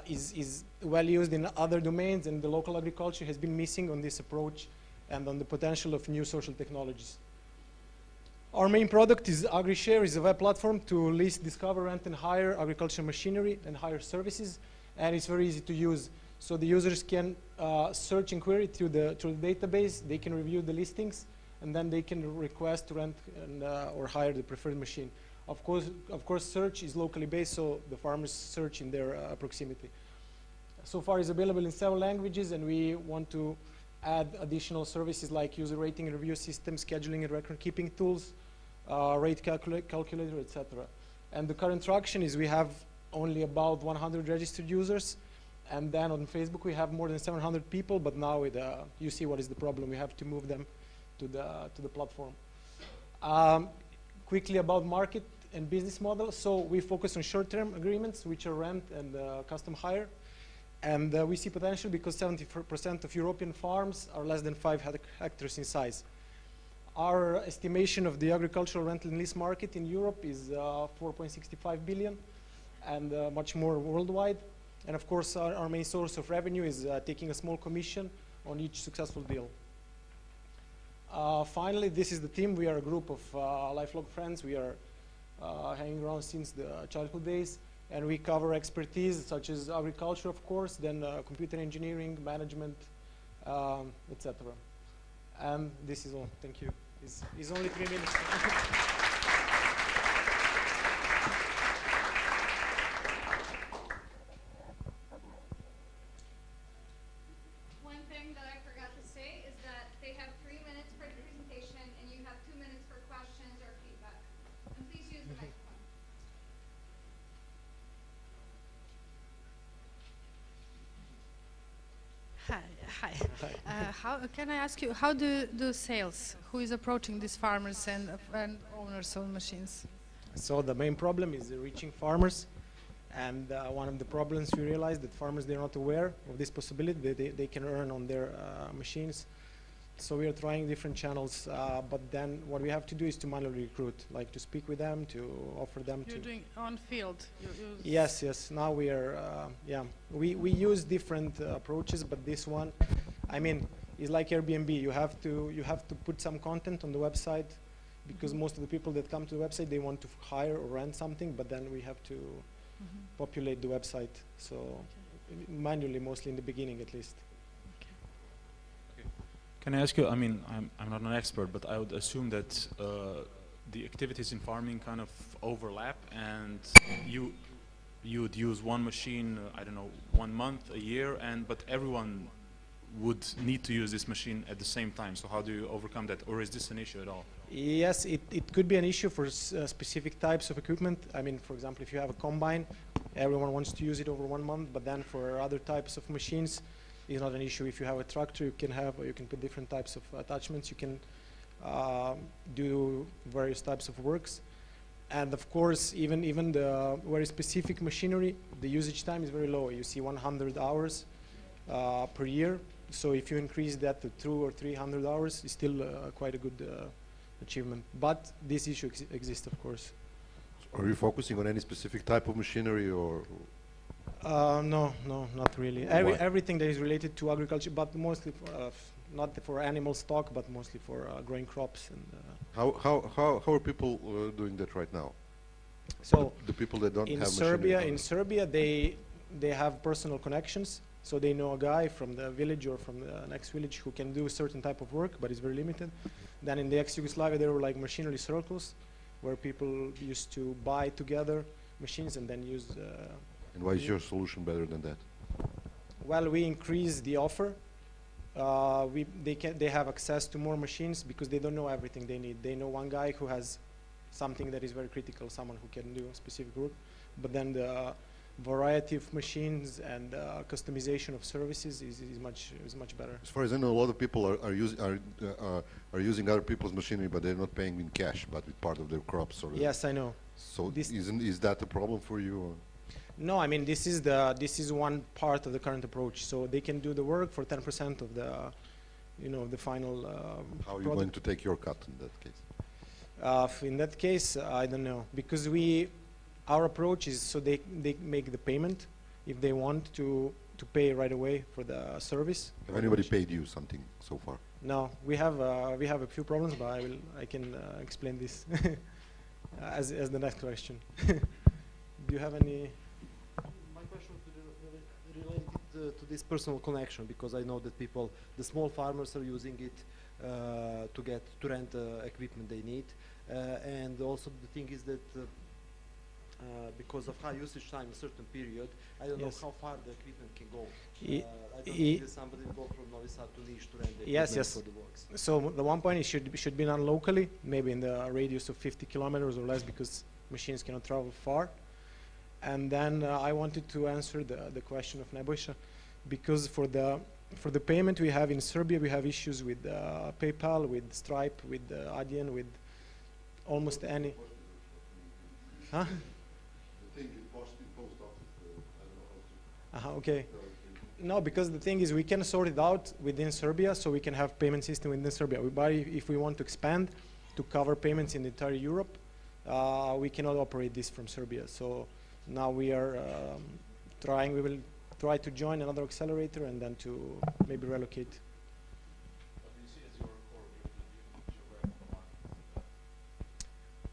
is well used in other domains, and the local agriculture has been missing on this approach and on the potential of new social technologies. Our main product is AgriShare, is a web platform to list, discover, rent, and hire agricultural machinery and hire services, and it's very easy to use. So the users can search and query through the database, they can review the listings, and then they can request to rent and, or hire the preferred machine. Of course, search is locally based, so the farmers search in their proximity. So far, it's available in several languages, and we want to add additional services like user rating and review system, scheduling and record keeping tools, rate calculator, etc. And the current traction is we have only about 100 registered users, and then on Facebook we have more than 700 people, but now with, you see what is the problem. We have to move them to the platform. Quickly about market and business model. So we focus on short-term agreements, which are rent and custom hire. And we see potential because 70% of European farms are less than 5 hectares in size. Our estimation of the agricultural rental and lease market in Europe is 4.65 billion and much more worldwide. And of course, our main source of revenue is taking a small commission on each successful deal. Finally, this is the team. We are a group of lifelong friends. We are hanging around since the childhood days. And we cover expertise such as agriculture, of course, then computer engineering, management, etc. And this is all. Thank you. It's only 3 minutes. One thing that I forgot to say is that they have 3 minutes for the presentation, and you have 2 minutes for questions or feedback. And please use the microphone. Hi. How can I ask you, how do sales? Who is approaching these farmers and owners of machines? So the main problem is reaching farmers. And one of the problems we realized that farmers, they're not aware of this possibility. They can earn on their machines. So we are trying different channels. But then what we have to do is to manually recruit, like to speak with them, to offer them You're doing on field? Yes. Now we are, we use different approaches, but this one, I mean, is like Airbnb. You have to put some content on the website, because most of the people that come to the website, they want to hire or rent something, but then we have to populate the website. So manually, mostly in the beginning at least. Can I ask you, I mean, I'm not an expert, but I would assume that the activities in farming kind of overlap, and you would use one machine, I don't know, 1 month, a year, but everyone would need to use this machine at the same time. So how do you overcome that, or is this an issue at all? Yes, it could be an issue for specific types of equipment. I mean, for example, if you have a combine, everyone wants to use it over 1 month, but then for other types of machines, it's not an issue. If you have a tractor, you can put different types of attachments. You can do various types of works. And of course, even the very specific machinery, the usage time is very low. You see 100 hours per year. So if you increase that to 200 or 300 hours, it's still quite a good achievement. But this issue exists, of course. Are you focusing on any specific type of machinery, or? No, not really. Everything that is related to agriculture, but mostly for, not for animal stock, but mostly for growing crops. And how are people doing that right now? So the people that don't have in Serbia, they have personal connections. So they know a guy from the village or from the next village who can do a certain type of work, but it's very limited. Then in the ex-Yugoslavia, there were like machinery circles where people used to buy together machines and then use. And why is your solution better than that? Well, we increase the offer. They have access to more machines because they don't know everything they need. They know one guy who has something that is very critical, someone who can do specific work, but then the variety of machines and customization of services is much better. As far as I know, a lot of people are using other people's machinery, but they're not paying in cash, but with part of their crops. Or yes, I know. So is that a problem for you? Or? No, I mean this is one part of the current approach. So they can do the work for 10% of the, the final. How are you going to take your cut in that case? In that case, I don't know, because our approach is so they make the payment if they want to pay right away for the service. Have anybody paid you something so far? No, we have a few problems, but I can explain this as the next question. Do you have any? My question is related to this personal connection, because I know that the small farmers are using it to rent equipment they need, and also the thing is that because of high usage time, a certain period, I don't know how far the equipment can go. I don't think that somebody will go from Novi Sad to Niš to rent the equipment for the works. So the one point is should be done locally, maybe in the radius of 50 kilometers or less, because machines cannot travel far. And then I wanted to answer the question of Nebojša, because for the payment we have in Serbia, we have issues with PayPal, with Stripe, with Adyen, with almost any. Huh? Okay. No, because the thing is we can sort it out within Serbia, so we can have payment system within Serbia. But if we want to expand to cover payments in the entire Europe, we cannot operate this from Serbia. So now we are trying. We will try to join another accelerator and then to maybe relocate.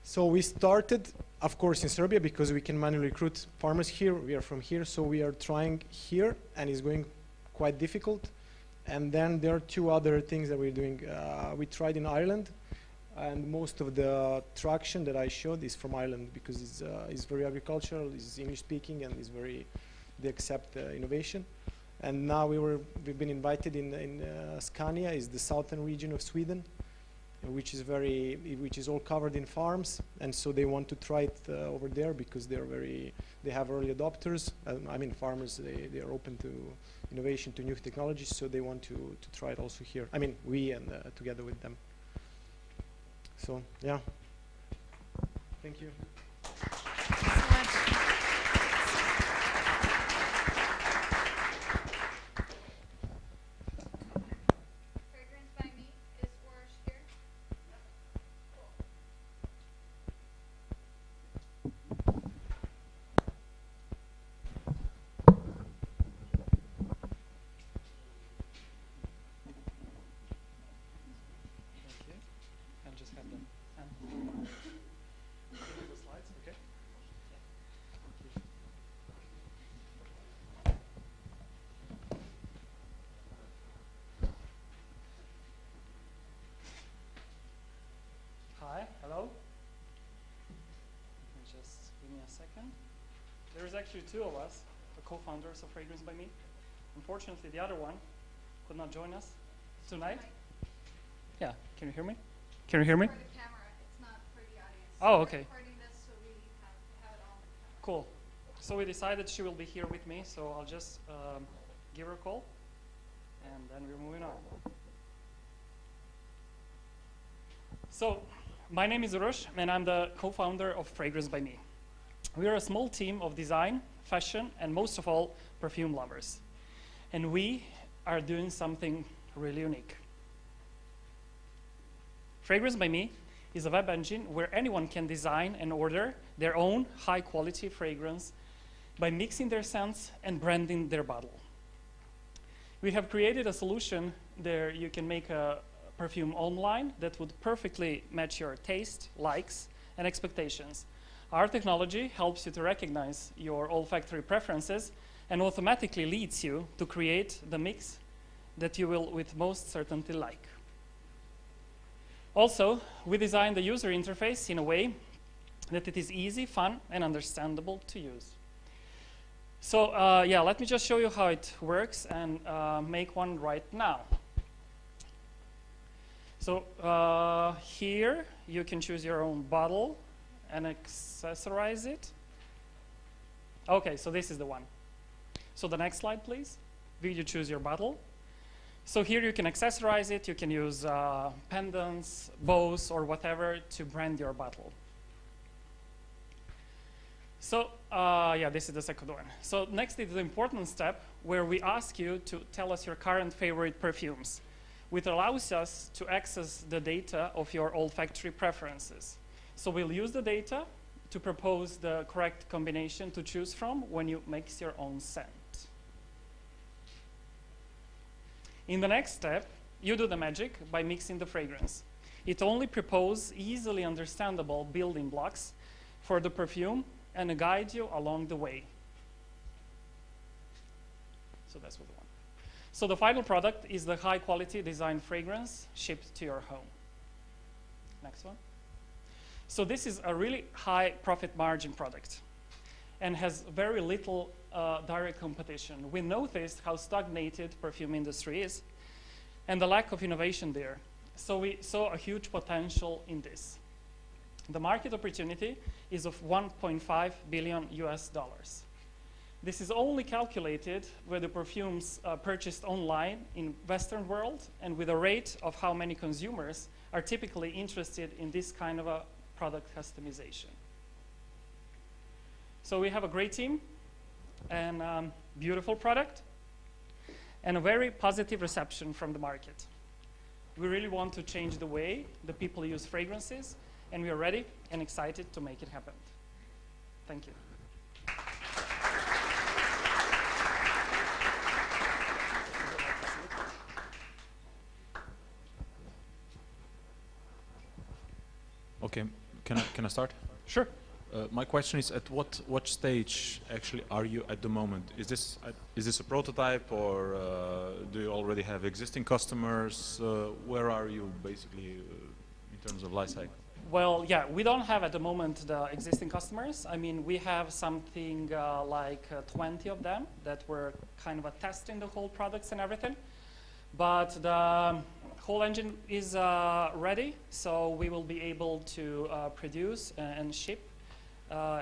So we started, of course, in Serbia because we can manually recruit farmers here. We are from here, so we are trying here, and it's going quite difficult. And then there are two other things that we're doing. We tried in Ireland, and most of the traction that I showed is from Ireland because it's very agricultural, it's English speaking, and they accept innovation. And now we've been invited in Scania, is the southern region of Sweden, which is all covered in farms, and so they want to try it over there because they have early adopters. I mean, farmers they are open to innovation, to new technologies, so they want to try it also here. I mean, we and together with them. So yeah, thank you. Hi, hello. Just give me a second. There's actually two of us, the co-founders of Fragrance by Me. Unfortunately, the other one could not join us tonight. Yeah, can you hear me? Can you hear me? For the camera, it's not for the audience. Oh, okay. We're recording this, so we have to have it on the camera. Cool. So we decided she will be here with me, so I'll just give her a call, and then we're moving on. So, my name is Uroš, and I'm the co-founder of Fragrance by Me. We are a small team of design, fashion, and most of all, perfume lovers. And we are doing something really unique. Fragrance by Me is a web engine where anyone can design and order their own high-quality fragrance by mixing their scents and branding their bottle. We have created a solution there you can make a perfume online that would perfectly match your taste, likes, and expectations. Our technology helps you to recognize your olfactory preferences and automatically leads you to create the mix that you will with most certainty like. Also, we designed the user interface in a way that it is easy, fun, and understandable to use. So yeah, let me just show you how it works and make one right now. So here you can choose your own bottle and accessorize it. Okay, so this is the one. So the next slide, please. You choose your bottle. So here you can accessorize it. You can use pendants, bows, or whatever to brand your bottle. So Yeah, this is the second one. So next is the important step where we ask you to tell us your current favorite perfumes, which allows us to access the data of your olfactory preferences. So we'll use the data to propose the correct combination to choose from when you mix your own scent. In the next step, you do the magic by mixing the fragrance. It only proposes easily understandable building blocks for the perfume and guide you along the way. So that's what the one. So the final product is the high quality design fragrance shipped to your home. Next one. So this is a really high profit margin product and has very little direct competition. We noticed how stagnated perfume industry is and the lack of innovation there. So we saw a huge potential in this. The market opportunity is of 1.5 billion US dollars. This is only calculated with the perfumes purchased online in Western world and with a rate of how many consumers are typically interested in this kind of a product customization. So we have a great team and beautiful product and a very positive reception from the market. We really want to change the way the people use fragrances, and we are ready and excited to make it happen. Thank you. Okay, can I start? Sure. My question is, at what stage actually are you at the moment? Is this a prototype, or do you already have existing customers? Where are you basically in terms of life cycle? Well, yeah, we don't have at the moment the existing customers. I mean, we have something like 20 of them that were kind of testing the whole products and everything. But the whole engine is ready, so we will be able to produce and ship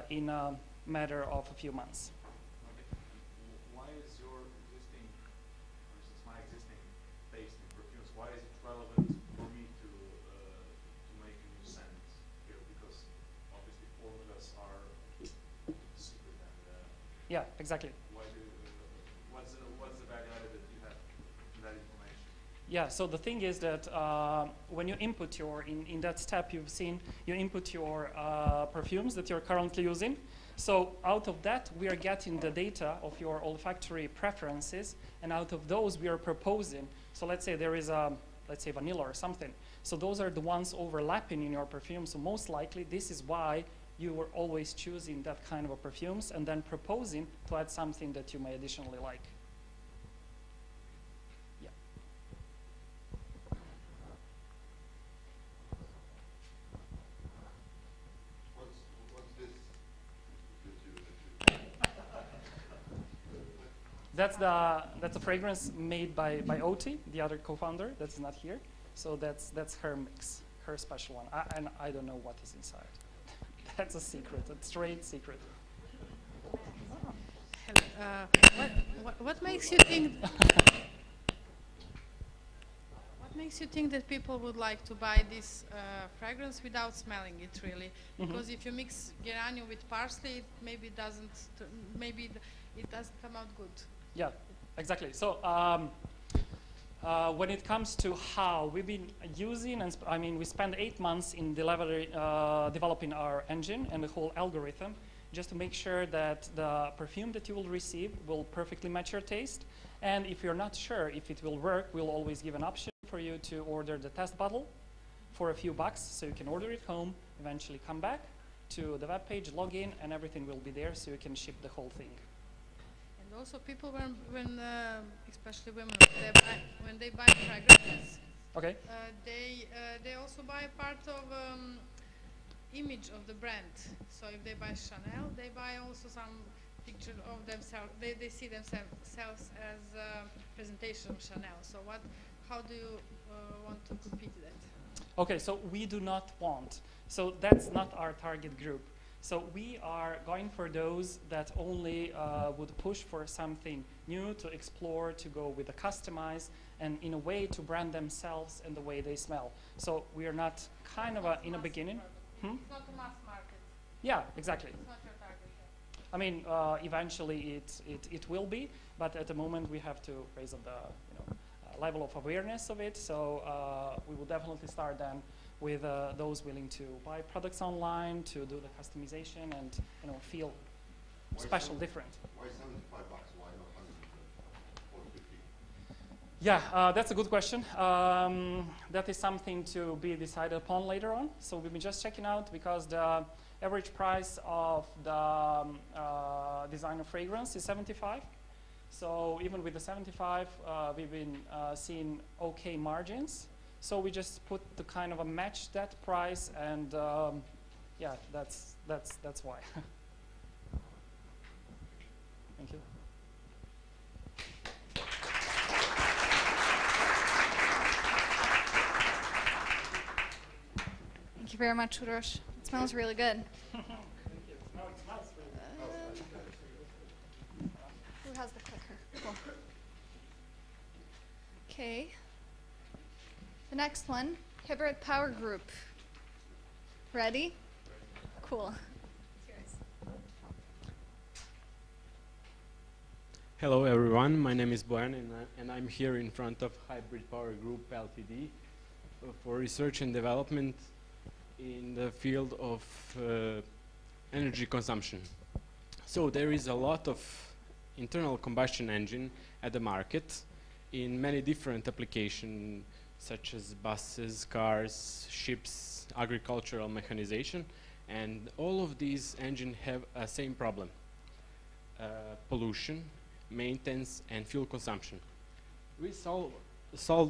in a matter of a few months. Why is your existing versus my existing taste in perfumes, why is it relevant for me to make a new scent here? Because obviously formulas are secret and yeah, exactly. What's the value added that you have in that information? Yeah, so the thing is that when you input your, in that step you've seen, you input your perfumes that you're currently using. So out of that, we are getting the data of your olfactory preferences, and out of those we are proposing. So let's say there is a, let's say vanilla or something. So those are the ones overlapping in your perfume. So most likely this is why you were always choosing that kind of a perfumes and then proposing to add something that you may additionally like. That's a fragrance made by Oti, the other co-founder. That's not here. So that's her mix, her special one. And I don't know what is inside. That's a secret, a straight secret. What makes you think? What makes you think that people would like to buy this fragrance without smelling it, really? Because if you mix geranium with parsley, maybe it doesn't come out good. Yeah, exactly. So when it comes to how we've been using, and I mean, we spent 8 months in developing our engine and the whole algorithm, just to make sure that the perfume that you will receive will perfectly match your taste. And if you're not sure if it will work, we'll always give an option for you to order the test bottle for a few bucks, so you can order it home, eventually come back to the web page, log in, and everything will be there, so you can ship the whole thing. And also, people when especially women, when they buy fragrances, okay, they also buy a part of image of the brand. So if they buy Chanel, they buy also some picture of themselves. They see themselves as a presentation of Chanel. So how do you want to compete with that? Okay, so we do not want. So that's not our target group. So we are going for those that only would push for something new, to explore, to go with a customize, and in a way to brand themselves and the way they smell. So we are not kind of in a beginning. It's not a mass market. Yeah, exactly. It's not your target. I mean, eventually it will be, but at the moment we have to raise up the level of awareness of it. So we will definitely start then with those willing to buy products online, to do the customization, and feel special, different. Why $75? Why not 150? Yeah, that's a good question. That is something to be decided upon later on. So we've been just checking out, because the average price of the designer fragrance is 75. So even with the 75, we've been seeing okay margins. So we just put to kind of a match that price, and yeah, that's why. Thank you. Thank you very much, Uroš. It smells really good. Thank you. No, it smells really good. Who has the clicker? Cool. Okay. The next one, Hybrid Power Group. Ready? Cool. It's yours. Hello everyone, my name is Bojan, and I'm here in front of Hybrid Power Group Ltd. For research and development in the field of energy consumption. So there is a lot of internal combustion engine at the market in many different applications, such as buses, cars, ships, agricultural mechanization, and all of these engines have a same problem: pollution, maintenance, and fuel consumption. We solved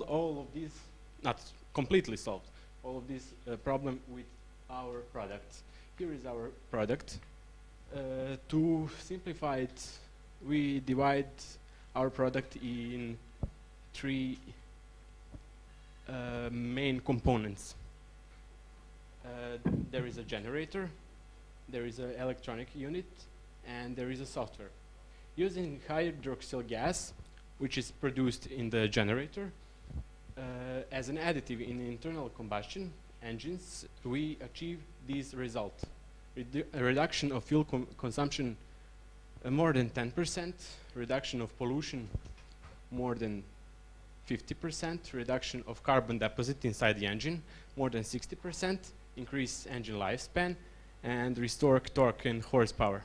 all of these, not completely solved, all of this problem with our product. Here is our product. To simplify it, we divide our product in three main components. There is a generator, there is an electronic unit, and there is a software. Using hydroxyl gas, which is produced in the generator, as an additive in internal combustion engines, we achieve this result. A reduction of fuel consumption more than 10%, reduction of pollution more than 50%, reduction of carbon deposit inside the engine more than 60%, increase engine lifespan, and restore torque and horsepower.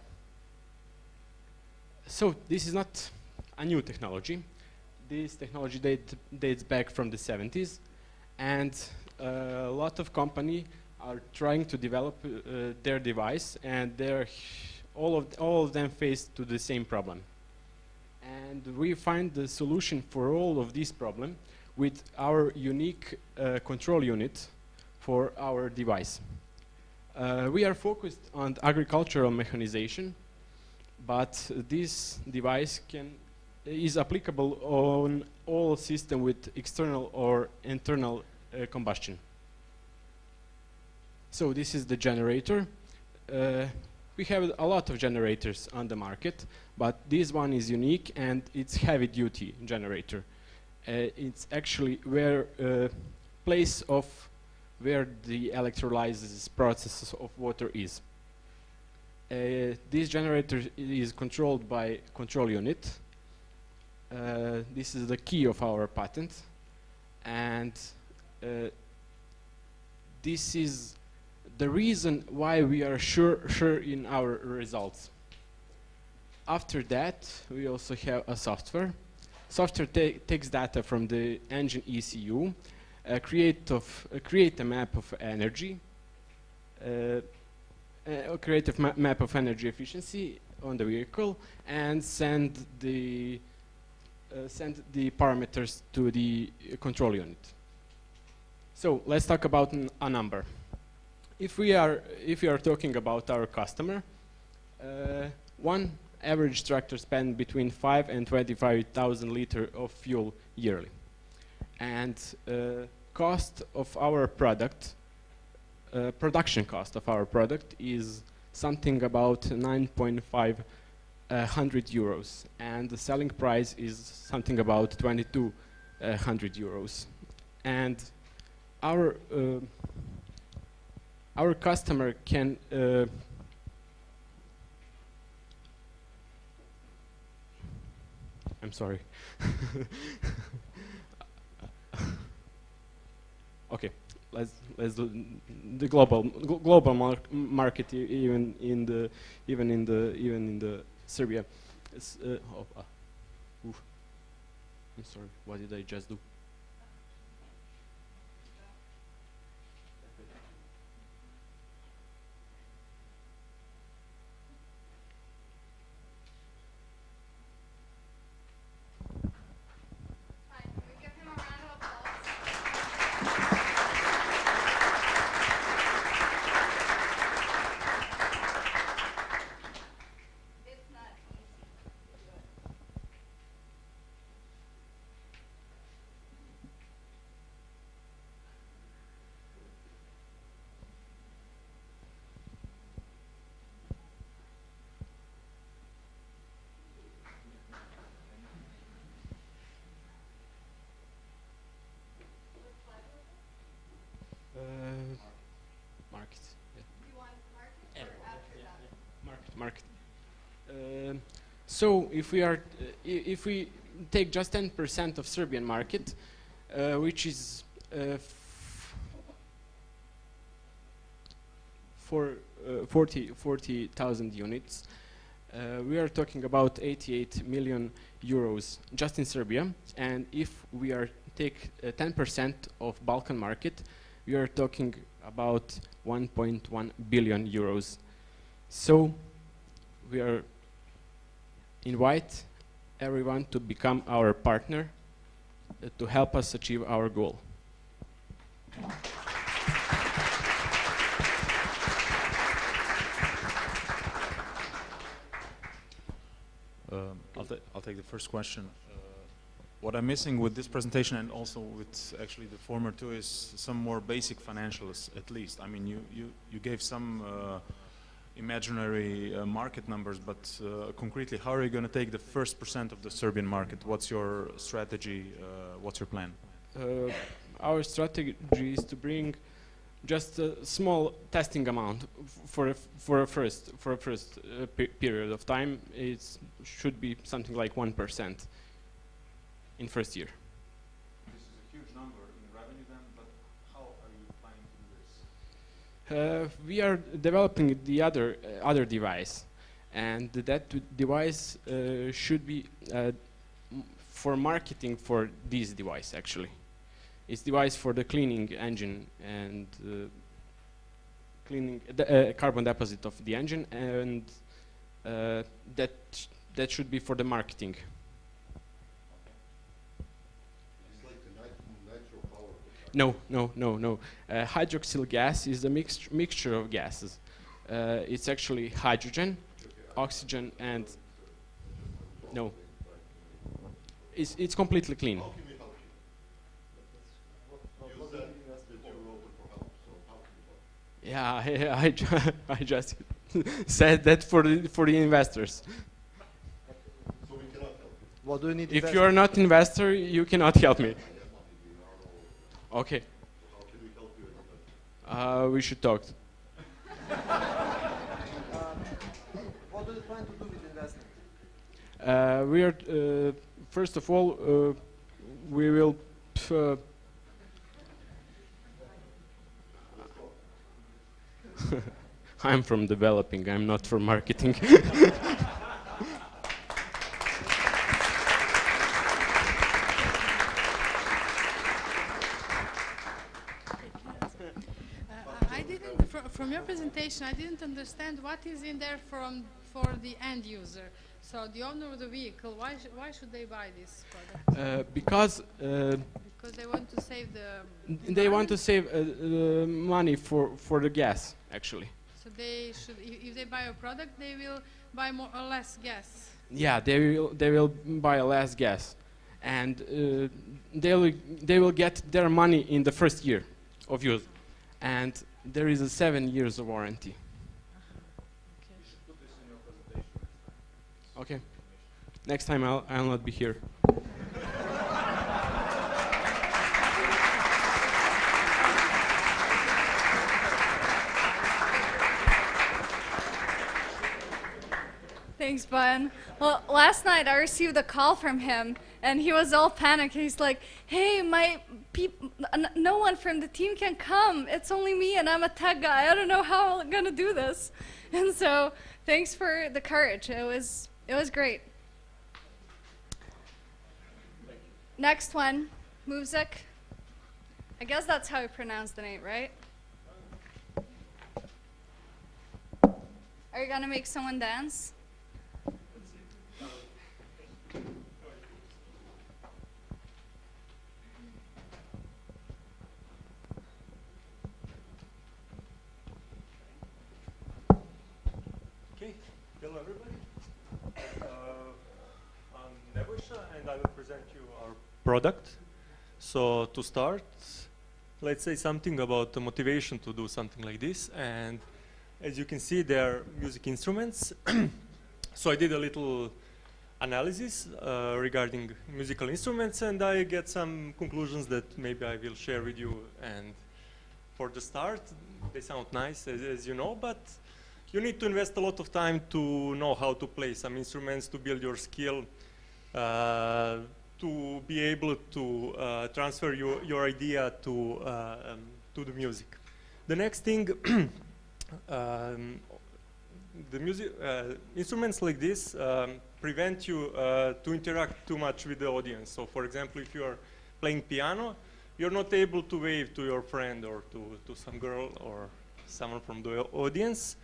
So this is not a new technology. This technology dates back from the 70s, and a lot of companies are trying to develop their device, and all of them face to the same problem. And we find the solution for all of these problems with our unique control unit for our device. We are focused on agricultural mechanization, but this device is applicable on all systems with external or internal combustion. So this is the generator. We have a lot of generators on the market, but this one is unique, and it's heavy-duty generator. It's actually place of where the electrolysis process of water is. This generator is controlled by control unit. This is the key of our patent, and this is the reason why we are sure in our results. After that, we also have a software. Software takes data from the engine ECU, create a map of energy, create a map of energy efficiency on the vehicle, and send the parameters to the control unit. So let's talk about a number. If we are talking about our customer, one average tractor spends between 5 and 25,000 liters of fuel yearly, and cost of our product, production cost of our product is something about 9,500 euros, and the selling price is something about 2,200 euros, and our customer can I'm sorry. Okay, let's do the global market even in the Serbia. I'm sorry. What did I just do? Market. Yeah. You want market or after that? Market. So if we are, if we take just 10% of Serbian market, which is for 40,000 units, we are talking about 88 million euros just in Serbia. And if we are take 10% of Balkan market, we are talking about 1.1 billion euros. So we are invite everyone to become our partner to help us achieve our goal. I'll take the first question. What I'm missing with this presentation and also with actually the former two is some more basic financials at least. I mean, you gave some imaginary market numbers, but concretely, how are you going to take the first % of the Serbian market? What's your strategy? What's your plan? Our strategy is to bring just a small testing amount for a first period of time. It should be something like 1% in first year. This is a huge number in revenue then, but how are you planning to do this? We are developing the other device, and that device should be for marketing for this device actually. It's device for the cleaning engine and cleaning the carbon deposit of the engine, and that should be for the marketing. No. Hydroxyl gas is a mixture of gases. It's actually hydrogen, oxygen, and no. It's completely clean. Yeah, I just said that for the investors. So we cannot help you. What do you need? If you are not investor, you cannot help me. Okay. How can we help you? We should talk. What do you plan to do with investment? We are first of all we will. I'm from developing. I'm not from marketing. From your presentation, I didn't understand what is in there for the end user. So the owner of the vehicle, why should they buy this product? Because they want to save the they want to save money for the gas actually. So they should, if they buy a product, they will buy more or less gas. Yeah, they will buy less gas, and they will get their money in the first year of use, and there is a 7 years of warranty. Okay. Next time I'll not be here. Thanks, Bun. Well, last night I received a call from him, and he was all panicked. He's like, "Hey, no one from the team can come. It's only me, and I'm a tech guy. I don't know how I'm gonna do this." And so, thanks for the courage. It was great. Next one, Muvzik. I guess that's how you pronounce the name, right? Are you gonna make someone dance? Okay, hello everybody. I'm Nebojša and I will present you our product. So to start, let's say something about the motivation to do something like this. And as you can see, there are music instruments. So I did a little analysis regarding musical instruments, and I get some conclusions that maybe I will share with you. And for the start, they sound nice, as you know, but you need to invest a lot of time to know how to play some instruments, to build your skill, to be able to transfer your idea to the music. The next thing, the music instruments like this prevent you to interact too much with the audience. So, for example, if you are playing piano, you're not able to wave to your friend or to some girl or someone from the audience.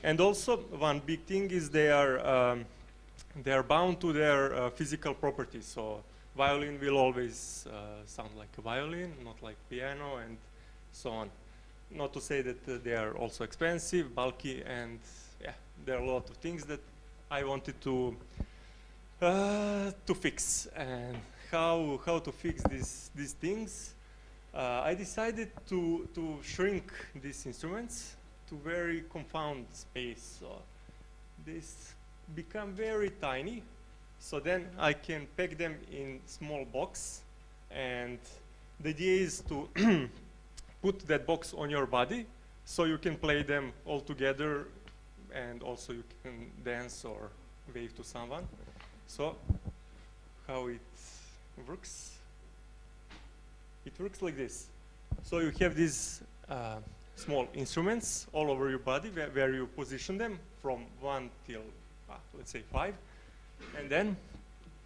And also, one big thing is they are bound to their physical properties. So, violin will always sound like a violin, not like piano, and so on. Not to say that they are also expensive, bulky, and yeah, there are a lot of things that I wanted to fix. And how to fix these things? I decided to shrink these instruments to very confined space. So this become very tiny. So then I can pack them in small box, and the idea is to put that box on your body so you can play them all together, and also you can dance or wave to someone. So how it works? It works like this. So you have these small instruments all over your body where you position them from 1 till, let's say 5. And then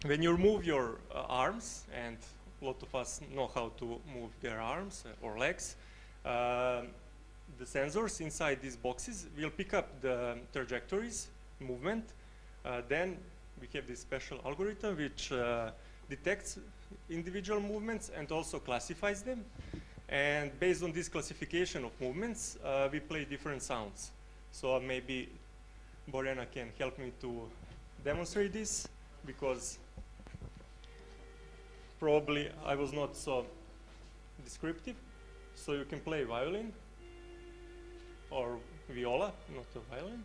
when you move your arms, and a lot of us know how to move their arms or legs, the sensors inside these boxes will pick up the trajectories, movement. Then we have this special algorithm which detects individual movements and also classifies them. And based on this classification of movements, we play different sounds. So maybe Borjana can help me to demonstrate this, because probably I was not so descriptive. So you can play violin or viola, not a violin.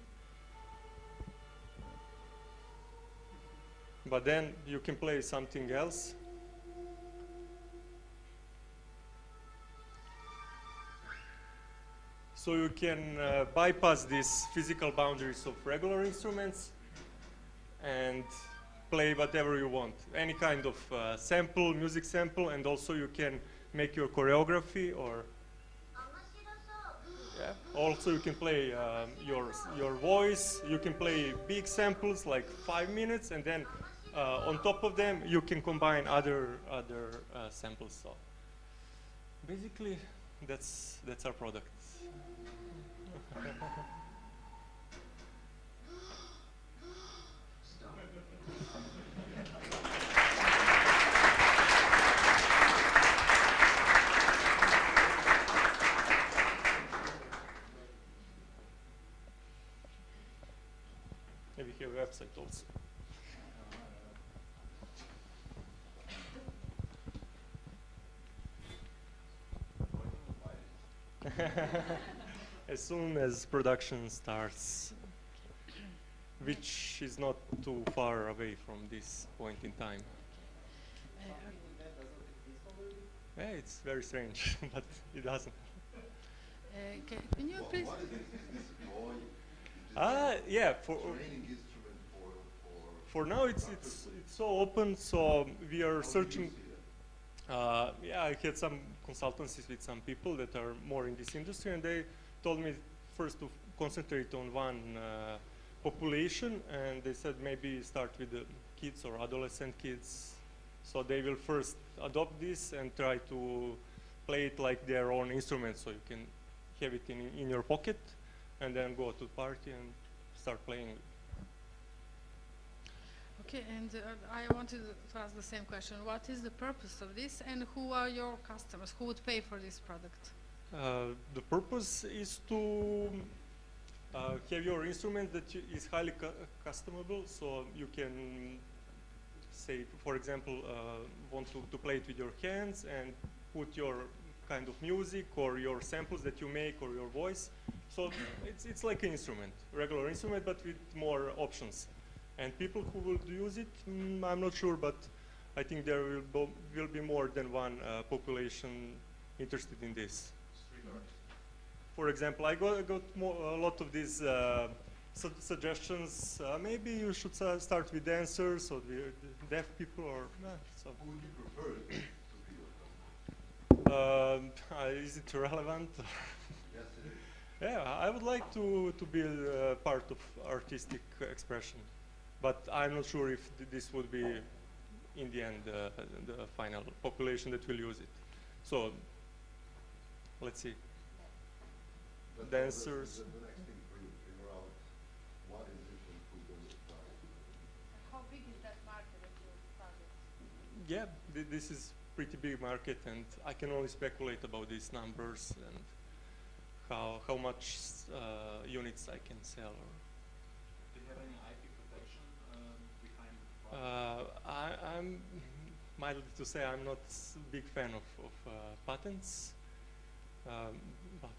But then you can play something else. So you can bypass these physical boundaries of regular instruments and play whatever you want. Any kind of sample, music sample, and also you can make your choreography, or yeah. Also you can play your voice. You can play big samples like 5 minutes, and then on top of them you can combine other samples. So basically that's our product. Maybe here a website also. As soon as production starts, which is not too far away from this point in time. Yeah, it's very strange, but it doesn't. Can you please? Yeah, for training instrument for for now it's so open. So we are searching. Yeah, I had some consultancies with some people that are more in this industry, and they told me first to concentrate on one population, and they said maybe start with the kids or adolescent kids. So they will first adopt this and try to play it like their own instrument, so you can have it in your pocket, and then go to the party and start playing. Okay, and I wanted to ask the same question. What is the purpose of this, and who are your customers? Who would pay for this product? The purpose is to have your instrument that is highly customable, so you can say, for example, want to play it with your hands and put your kind of music or your samples that you make or your voice. So it's like an instrument, regular instrument, but with more options. And people who will use it, I'm not sure, but I think there will be more than one population interested in this. For example, I got a lot of these suggestions. Maybe you should start with dancers or the deaf people, or so. Who would you prefer to be? Is it relevant? Yes, it is. Yeah, I would like to be a part of artistic expression, but I'm not sure if this would be, in the end, the final population that will use it. So, let's see. But Dancers. The next thing for you to figure out what is it and who's going to try. How big is that market that you target? Yeah, this is pretty big market, and I can only speculate about these numbers and how much units I can sell. Do you have any IP protection behind the product? I'm mildly to say I'm not a big fan of patents, but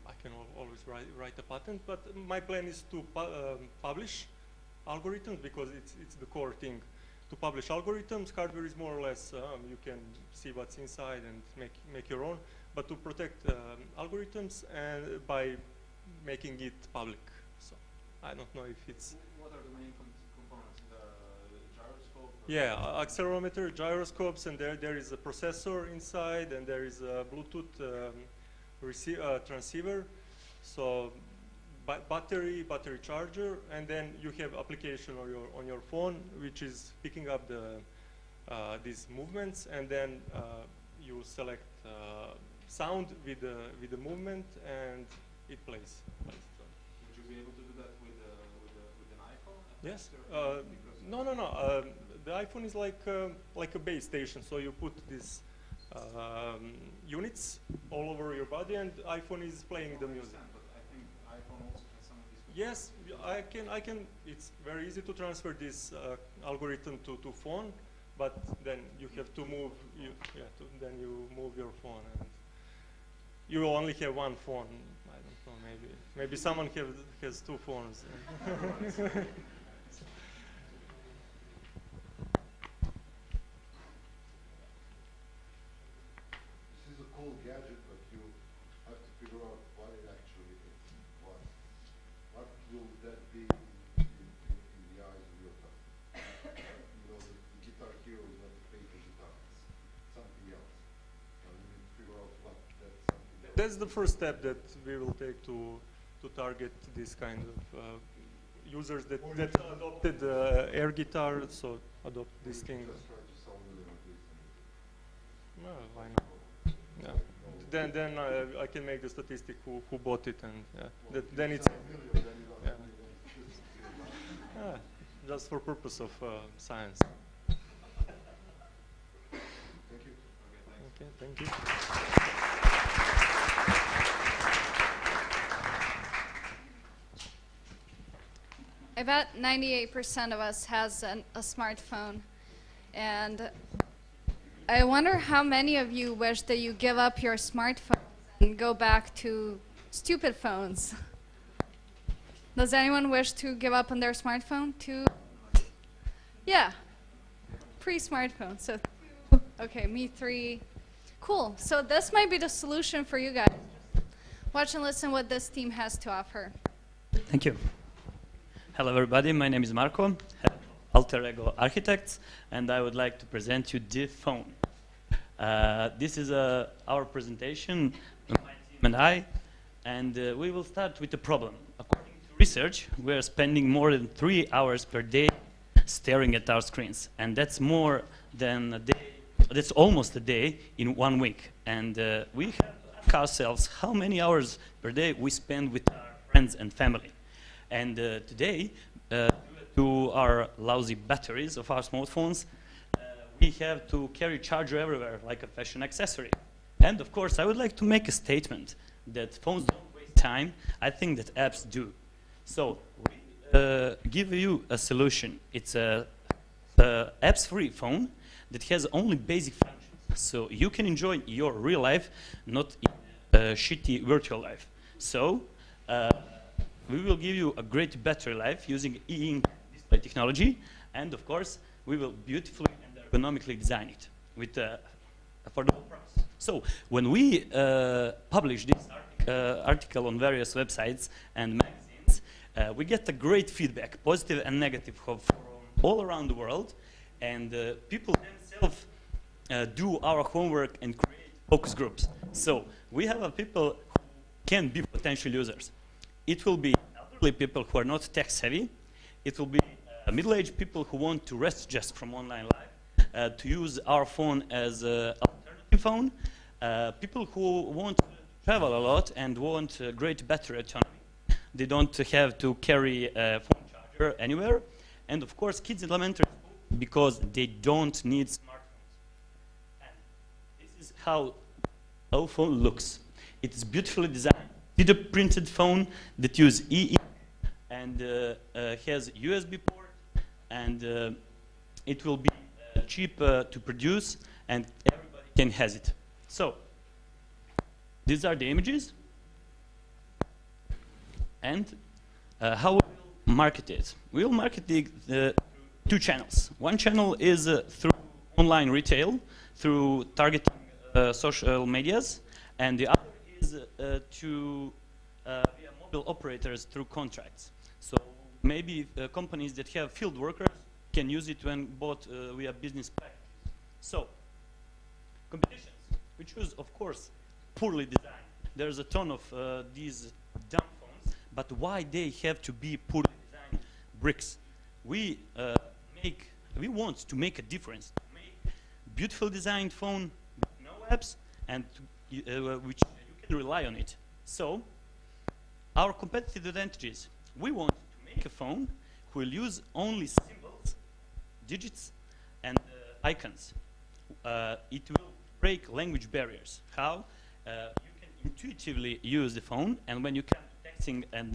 I can always write a patent. But my plan is to publish algorithms, because it's the core thing. To publish algorithms, hardware is more or less you can see what's inside and make your own. But to protect algorithms and by making it public. So I don't know if it's. What are the main components? The gyroscope? Yeah, accelerometer, gyroscopes, and there is a processor inside, and there is a Bluetooth transceiver. So battery charger, and then you have application on your phone, which is picking up these movements, and then you select sound with the movement, and it plays. Would you be able to do that with an iPhone? Yes. No. The iPhone is like a base station. So you put these units all over your body, and iPhone is playing the music. But I think iPhone also has some of these. Yes, I can. It's very easy to transfer this algorithm to phone, but then you have to move. Then you move your phone, and you only have one phone. I don't know. Maybe someone has two phones. This is a cool gadget, but you have to figure out what it actually is. What will that be in the eyes of your customer? You know, the Guitar Hero is not the fake guitar, it's something else. So you need to figure out what that's something else. That's the first step that we will take to target this kind of users that adopted air guitar, so adopt this thing. Just try to sell million of these. No, why not? Yeah. Then I can make the statistic who bought it, and then it's just for purpose of science. Thank you. Okay, thank you. I bet 98% of us has a smartphone, and I wonder how many of you wish that you give up your smartphone and go back to stupid phones. Does anyone wish to give up on their smartphone? Yeah, pre-smartphone. So, okay, me 3. Cool. So this might be the solution for you guys. Watch and listen what this team has to offer. Thank you. Hello, everybody. My name is Marco, head of alter ego architects, and I would like to present you the phone. This is our presentation, my team and I, and we will start with the problem. According to research, we are spending more than 3 hours per day staring at our screens, and that's more than a day. That's almost a day in 1 week, and we have to ask ourselves how many hours per day we spend with our friends and family. And today, to our lousy batteries of our smartphones, we have to carry charger everywhere like a fashion accessory. And of course, I would like to make a statement that phones don't waste time. I think that apps do. So we give you a solution. It's a apps-free phone that has only basic functions. So you can enjoy your real life, not in a shitty virtual life. So we will give you a great battery life using e-ink display technology. And of course, we will beautifully and ergonomically design it with affordable price. So when we publish this article on various websites and magazines, we get a great feedback, positive and negative, from all around the world. And people themselves do our homework and create focus groups. So we have people who can be potential users. It will be elderly people who are not tech savvy. It will be middle-aged people who want to rest just from online life, to use our phone as an alternative phone. People who want to travel a lot and want great battery autonomy. They don't have to carry a phone charger anywhere. And of course, kids in elementary school, because they don't need smartphones. And this is how our phone looks. It is beautifully designed. It's a printed phone that uses e-ink and has USB port, and it will be cheap to produce, and everybody can has it. So these are the images, and how we will market it. We will market it through 2 channels. One channel is through online retail, through targeting social medias, and the other is via mobile operators through contracts. So maybe companies that have field workers can use it when bought via business packages. So competitions, we choose, of course, poorly designed. There's a ton of these dumb phones, but why they have to be poorly designed bricks? We want to make a difference, to make beautiful designed phone with no apps and which you can rely on it. So our competitive advantages: we want to make a phone who will use only symbols, digits, and icons. It will break language barriers. How? You can intuitively use the phone, and when you come to texting and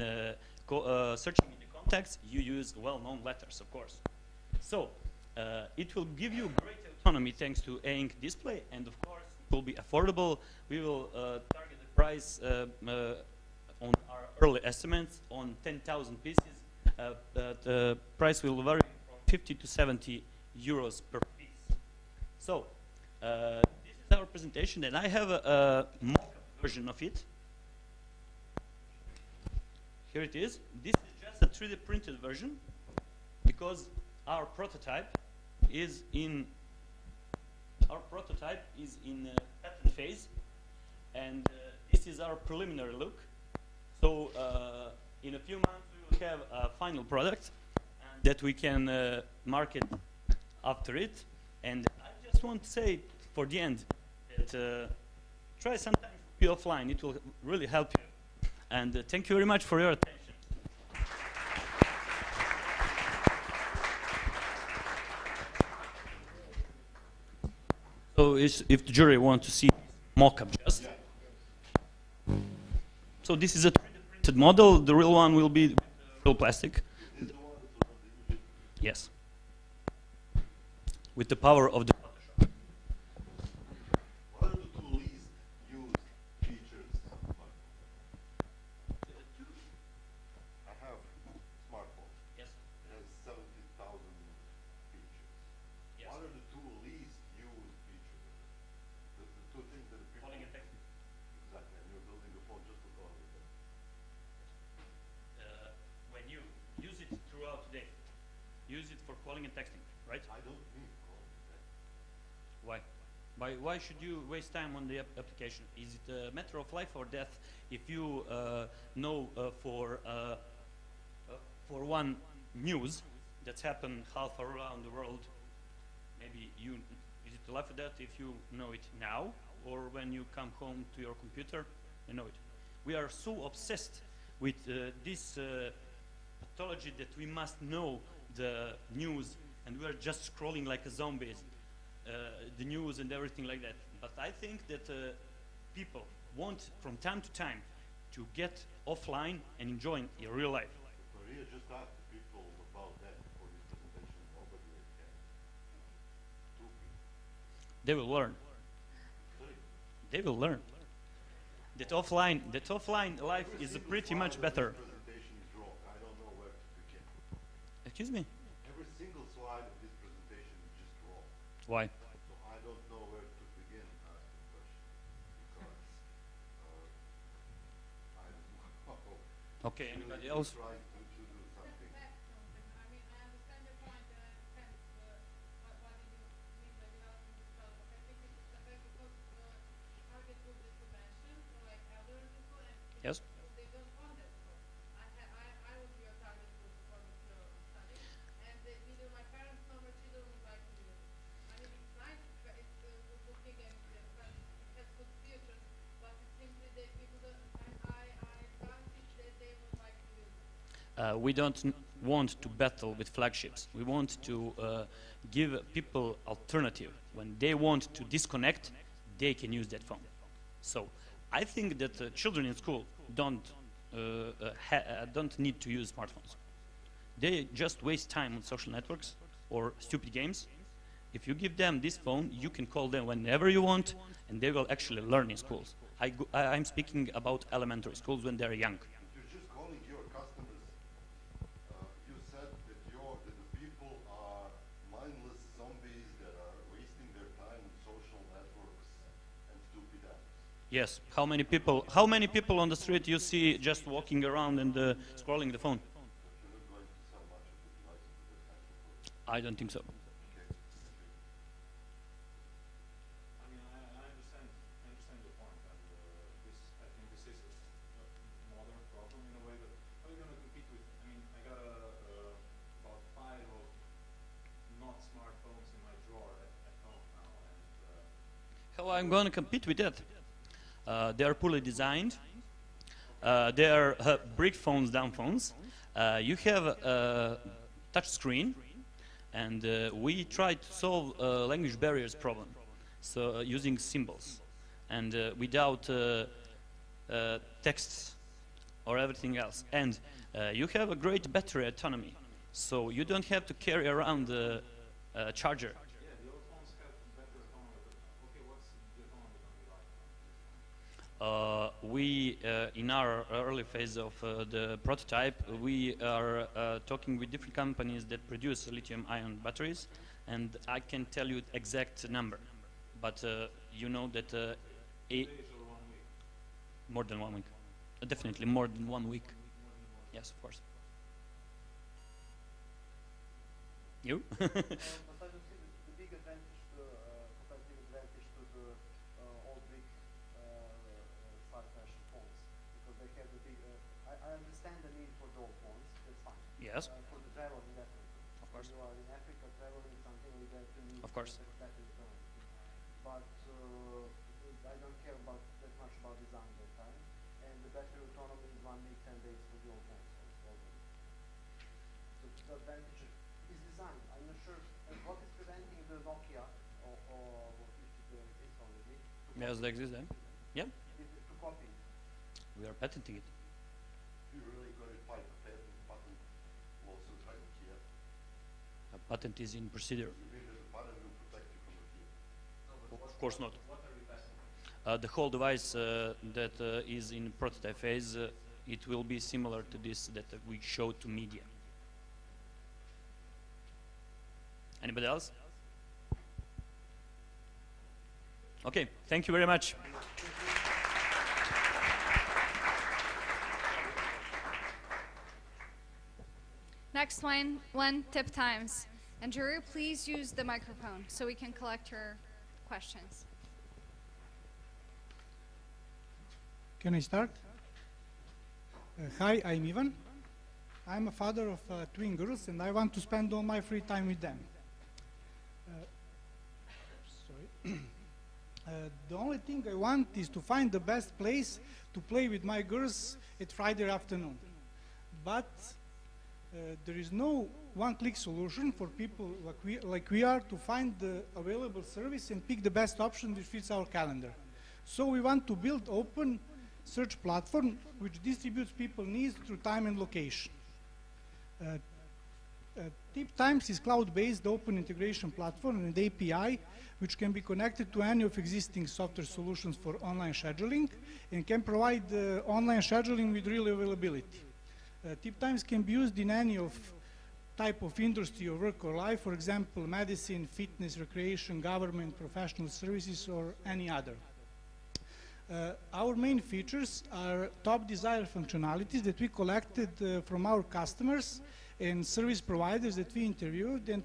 searching in the contacts, you use well-known letters, of course. So it will give you great autonomy thanks to e-ink display, and of course it will be affordable. We will target the price on our early estimates on 10,000 pieces. The price will vary from 50 to 70 euros per piece. So this is our presentation, and I have a mock-up version of it. Here it is. This is just a 3D printed version because our prototype is in patent phase, and this is our preliminary look. So in a few months we will have a final product that we can market after it. And I just want to say for the end that try sometimes to be offline. It will really help you. And thank you very much for your attention. So if the jury wants to see mock-up just. So this is a 3D printed model. The real one will be real plastic. Yes. With the power of the Photoshop. What are the 2 least used features? I have a smartphone. Yes. It has 70,000 features. Yes. What are the 2 least used features? The 2 things that people... Calling and texting. Exactly, and you're building a phone just to call it. When you use it throughout the day, use it for calling and texting. Why should you waste time on the application? Is it a matter of life or death if you know for one news that's happened half around the world, maybe is it life or death if you know it now or when you come home to your computer, you know it. We are so obsessed with this pathology that we must know the news, and we are just scrolling like a zombies, the news and everything like that. But I think that people want from time to time to get offline and enjoy in real life. Maria just asked the people about that for this presentation. Nobody can. They will learn. They will learn. That offline life is pretty much better. Presentation is wrong. I don't know where to begin. Excuse me? Every single slide of this presentation is just wrong. Why? So I don't know where to begin asking questions because I don't know. Okay, anybody else? Try to do something. Yes. We don't want to battle with flagships. We want to give people alternative. When they want to disconnect, they can use that phone. So I think that children in school don't need to use smartphones. They just waste time on social networks or stupid games. If you give them this phone, you can call them whenever you want, and they will actually learn in schools. I'm speaking about elementary schools when they're young. You're just calling your customers. You said that the people are mindless zombies that are wasting their time on social networks and stupid apps. Yes. How many people on the street you see just walking around and scrolling the phone? I don't think so. How I'm going to compete with that? They are poorly designed. They are brick phones, dumb phones. You have a touch screen, and we try to solve language barriers problem, so using symbols and without texts or everything else. And you have a great battery autonomy, so you don't have to carry around the charger. We, in our early phase of the prototype, we are talking with different companies that produce lithium-ion batteries, and I can tell you the exact number, but you know that more than 1 week. Definitely more than 1 week. Yes, of course. You? Yes. For the traveling, definitely. Of course. When you are in Africa traveling, something like that, you need of course. That is done. But I don't care about that much about design that time. And the battery autonomy is 1 week, 10 days for the old phones. So the advantage is design. I'm not sure. And what is preventing the Nokia or what is already? Yes, they exist then. Yeah. To copy. We are patenting it. You really got to fight the patent lawsuit right here. A patent is in procedure. You mean that the patent will protect you from the field? Of course not. The whole device that is in prototype phase, it will be similar to this that we showed to media. Anybody else? Okay, thank you very much. Next one, tip times. And Drew, please use the microphone so we can collect your questions. Can I start? Hi, I'm Ivan. I'm a father of twin girls, and I want to spend all my free time with them. The only thing I want is to find the best place to play with my girls at Friday afternoon. But there is no one-click solution for people like we are to find the available service and pick the best option which fits our calendar. So we want to build open search platform which distributes people needs through time and location. TipTimes is cloud-based open integration platform and API which can be connected to any of existing software solutions for online scheduling and can provide online scheduling with real availability. TipTimes can be used in any of type of industry or work or life, for example, medicine, fitness, recreation, government, professional services, or any other. Our main features are top desired functionalities that we collected from our customers and service providers that we interviewed, and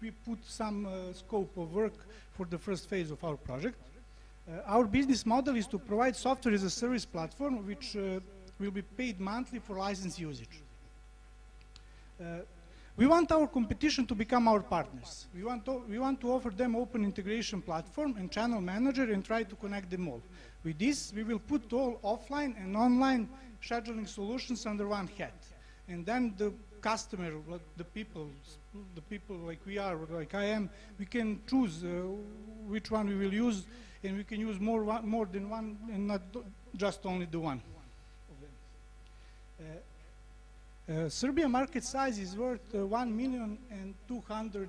we put some scope of work for the first phase of our project. Our business model is to provide software as a service platform which will be paid monthly for license usage. We want our competition to become our partners. We want to offer them open integration platform and channel manager and try to connect them all. With this, we will put all offline and online scheduling solutions under one hat. And then the customer, the people like we are, like I am, we can choose which one we will use, and we can use more than one and not just only the one of them. Serbia market size is worth 1,200,000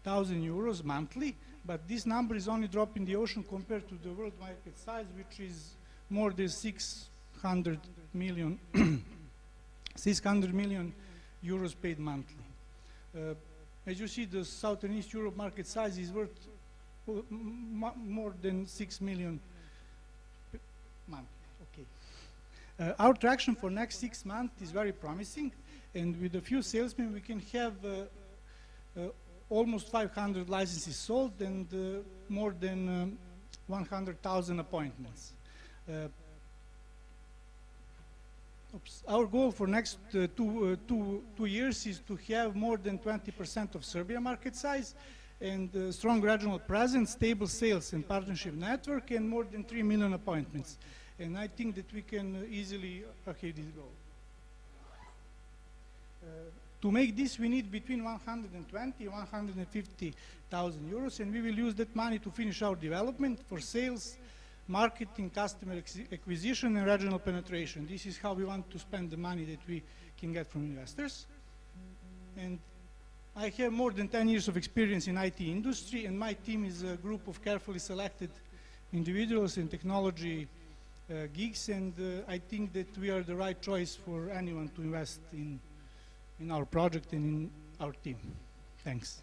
euros monthly, but this number is only drop in the ocean compared to the world market size, which is more than 600 million euros paid monthly. As you see, the Southern East Europe market size is worth more than 6 million monthly. Okay. Our traction for next 6 months is very promising, and with a few salesmen we can have almost 500 licenses sold and more than 100,000 appointments. Our goal for next two years is to have more than 20% of Serbia market size and strong regional presence, stable sales and partnership network, and more than 3 million appointments. And I think that we can easily achieve this goal. To make this, we need between 120 and 150,000 euros, and we will use that money to finish our development for sales, marketing, customer acquisition, and regional penetration. This is how we want to spend the money that we can get from investors. And I have more than 10 years of experience in IT industry, and my team is a group of carefully selected individuals and technology geeks, and I think that we are the right choice for anyone to invest in our project and in our team. Thanks.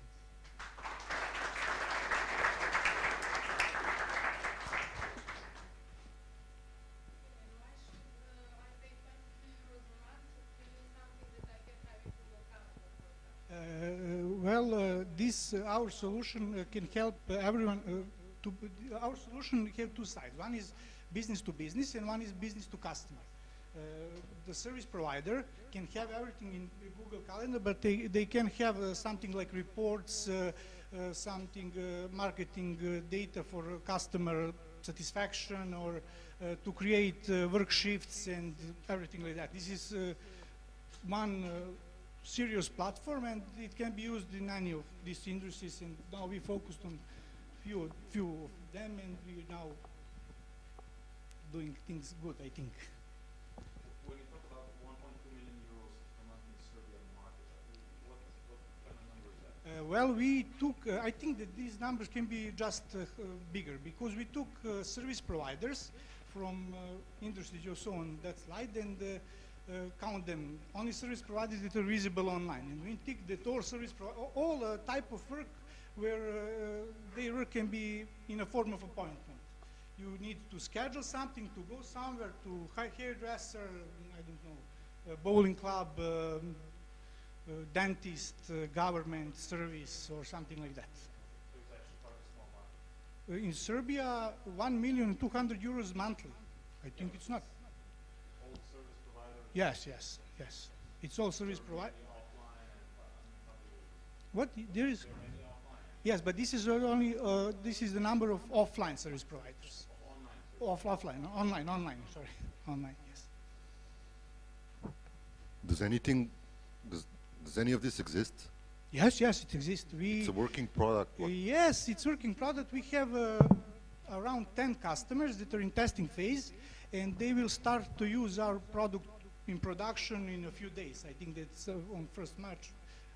Our solution can help everyone. Our solution have two sides. One is business to business, and one is business to customer. The service provider can have everything in Google Calendar, but they can have something like reports, something marketing data for customer satisfaction, or to create work shifts and everything like that. This is one serious platform, and it can be used in any of these industries, and now we focused on few of them, and we are now doing things good, I think. When you talk about 1.2 million euros per month in Serbian market, what kind of number is that? Well, we took, I think that these numbers can be just bigger, because we took service providers from industries you saw on that slide, and count them, only service providers that are visible online. And we think that all type of work where their work can be in a form of appointment. You need to schedule something, to go somewhere, to hairdresser, I don't know, bowling club, dentist, government service, or something like that. So it's actually part of a small In Serbia, 1,200,000 euros monthly. I think it's not. All service providers? Yes, yes, yes. It's all service provider. What? There is? Yes, but this is only, this is the number of offline service providers. Offline, online, sorry. Online, yes. Does any of this exist? Yes, yes, it exists. It's a working product. Yes, it's working product. We have around 10 customers that are in testing phase, and they will start to use our product in production in a few days. I think that's on 1st March.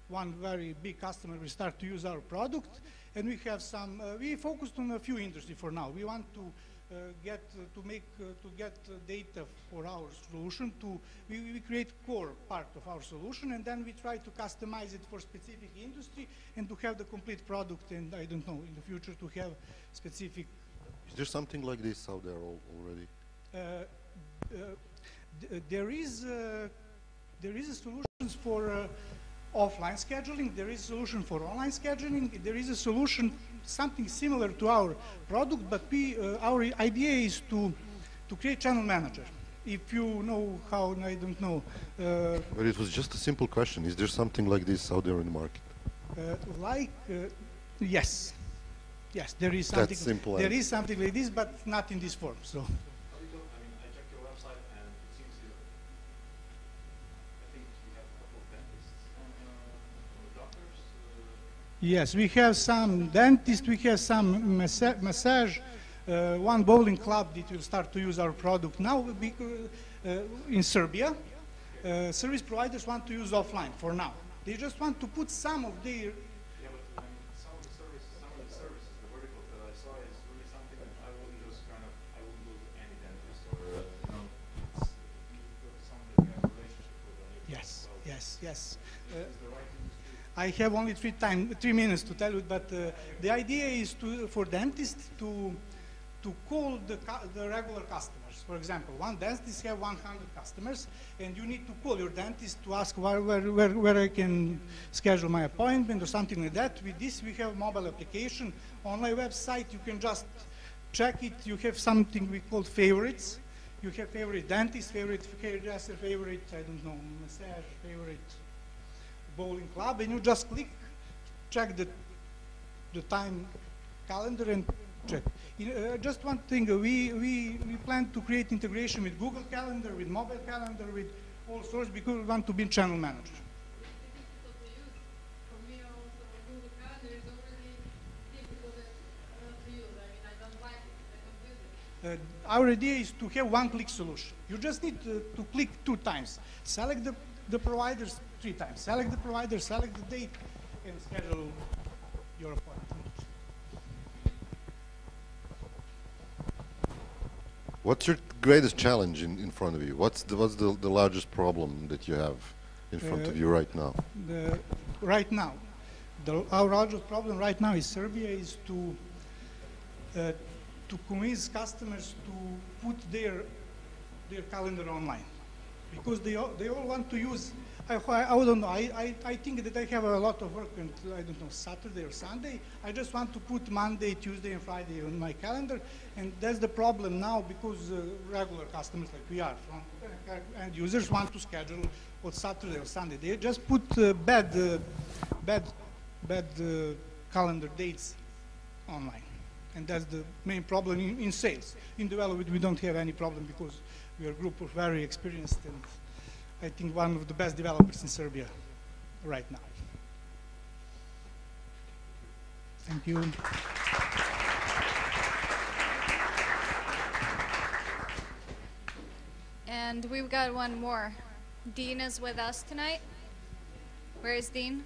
One very big customer will start to use our product, and we have some. We focused on a few industries for now. We want to get data for our solution. We create core part of our solution, and then we try to customize it for specific industry and to have the complete product. And I don't know, in the future to have specific. Is there something like this out there already? There is a solution for offline scheduling. There is a solution for online scheduling. There is a solution, something similar to our product, but our idea is to create channel manager. If you know how, I don't know. But it was just a simple question. Is there something like this out there in the market? Yes. Yes, there is something. That's simple. There is something like this, but not in this form. So. I checked your website and it seems I think you have a couple of dentists and doctors. Yes, we have some dentists, we have some massage, one bowling club that will start to use our product now in Serbia. Service providers want to use offline for now. They just want to put some of their. Yeah, but some of the services, the verticals that I saw is really something that I wouldn't just I wouldn't go to any dentist or someone that you have a relationship with. Yes, yes, yes. Is the right industry? I have only 3 minutes to tell you, but the idea is for dentists to call the regular customers. For example, one dentist have 100 customers, and you need to call your dentist to ask where I can schedule my appointment or something like that. With this, we have a mobile application, online website. You can just check it. You have something we call favorites. You have favorite dentist, favorite hairdresser, favorite, I don't know, massage, favorite bowling club, and you just click, check the time calendar and check. Just one thing, we plan to create integration with Google Calendar, with mobile calendar, with all sorts, because we want to be channel manager. Our idea is to have one-click solution. You just need to click 2 times. Select the providers 3 times. Select the provider, select the date, and schedule your appointment. What's your greatest challenge in front of you? What's the largest problem that you have in front of you right now? Right now, our largest problem right now in Serbia is to convince customers to put their calendar online, because they all want to use. I don't know. I think that I have a lot of work on, I don't know, Saturday or Sunday. I just want to put Monday, Tuesday, and Friday on my calendar, and that's the problem now, because regular customers like we are, and users want to schedule on Saturday or Sunday. They just put bad calendar dates online, and that's the main problem in sales. In development, we don't have any problem because we are a group of very experienced and I think one of the best developers in Serbia right now. Thank you. And we've got one more. Dean is with us tonight. Where is Dean?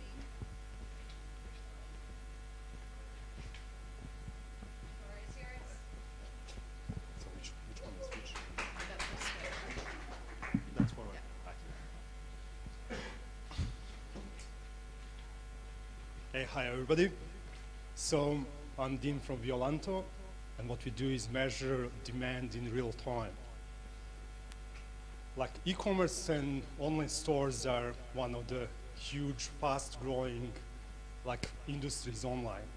Hey, hi everybody. So I'm Dean from Violanto, and what we do is measure demand in real time. Like e-commerce and online stores are one of the huge, fast-growing industries online.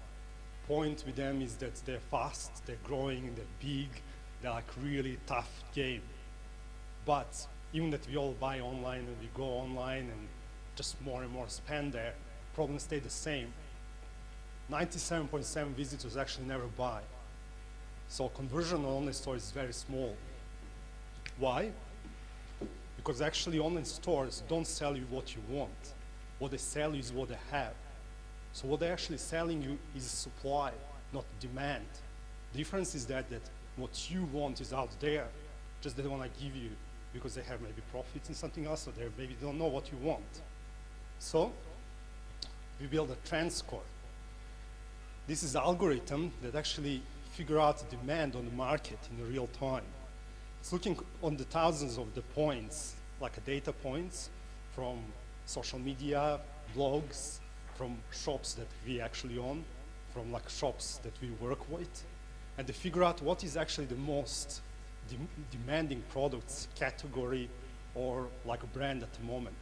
point with them is that they're fast, they're growing, they're big, they're like really tough game. But even that we all buy online and we go online and just more and more spend there, problems stay the same. 97.7 visitors actually never buy. So conversion on online stores is very small. Why? Because actually online stores don't sell you what you want. What they sell you is what they have. So what they're actually selling you is supply, not demand. The difference is that what you want is out there, just they don't want to give you because they have maybe profits in something else, or they maybe don't know what you want. So we build a trend score. This is an algorithm that actually figure out demand on the market in real time. It's looking on the thousands of the points, like data points from social media, blogs, from shops that we actually own, from like shops that we work with, and they figure out what is actually the most demanding products category or like a brand at the moment.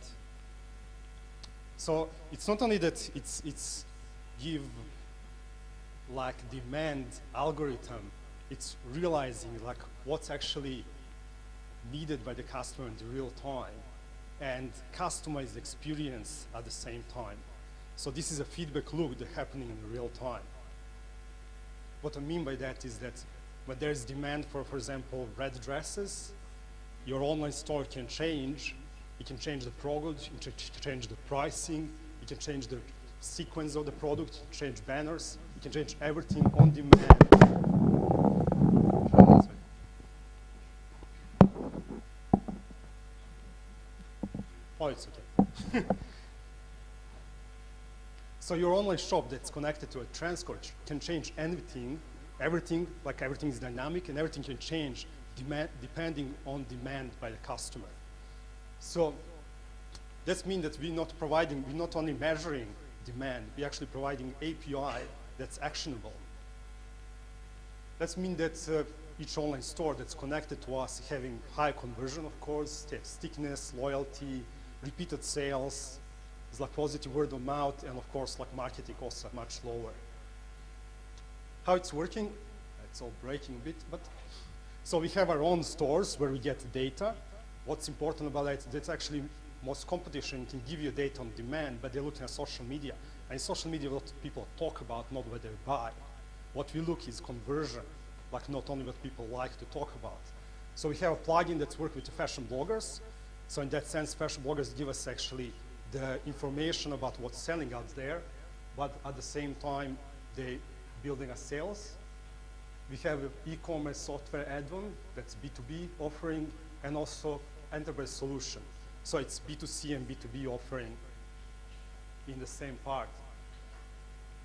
So it's not only that it's give like demand algorithm, it's realizing like what's actually needed by the customer in the real time and customize the experience at the same time. So this is a feedback loop that's happening in real time. What I mean by that is that when there's demand for example, red dresses, your online store can change. It can change the product, it can change the pricing, it can change the sequence of the product, change banners, it can change everything on demand. Oh, it's okay. So your online shop that's connected to a transport can change anything, everything is dynamic and everything can change depending on demand by the customer. So that means that we're not only measuring demand, we're actually providing API that's actionable. That means that each online store that's connected to us having high conversion, of course, stickiness, loyalty, repeated sales, it's like positive word of mouth, and of course, like marketing costs are much lower. How it's working? It's all breaking a bit, but so we have our own stores where we get data. What's important about that? That's actually most competition can give you data on demand, but they're looking at social media. And in social media, what people talk about, not what they buy. What we look is conversion, like not only what people like to talk about. So we have a plugin that's works with the fashion bloggers. So in that sense, fashion bloggers give us actually the information about what's selling out there, but at the same time, they building a sales. We have an e-commerce software add-on that's B2B offering, and also enterprise solution. So it's B2C and B2B offering in the same part.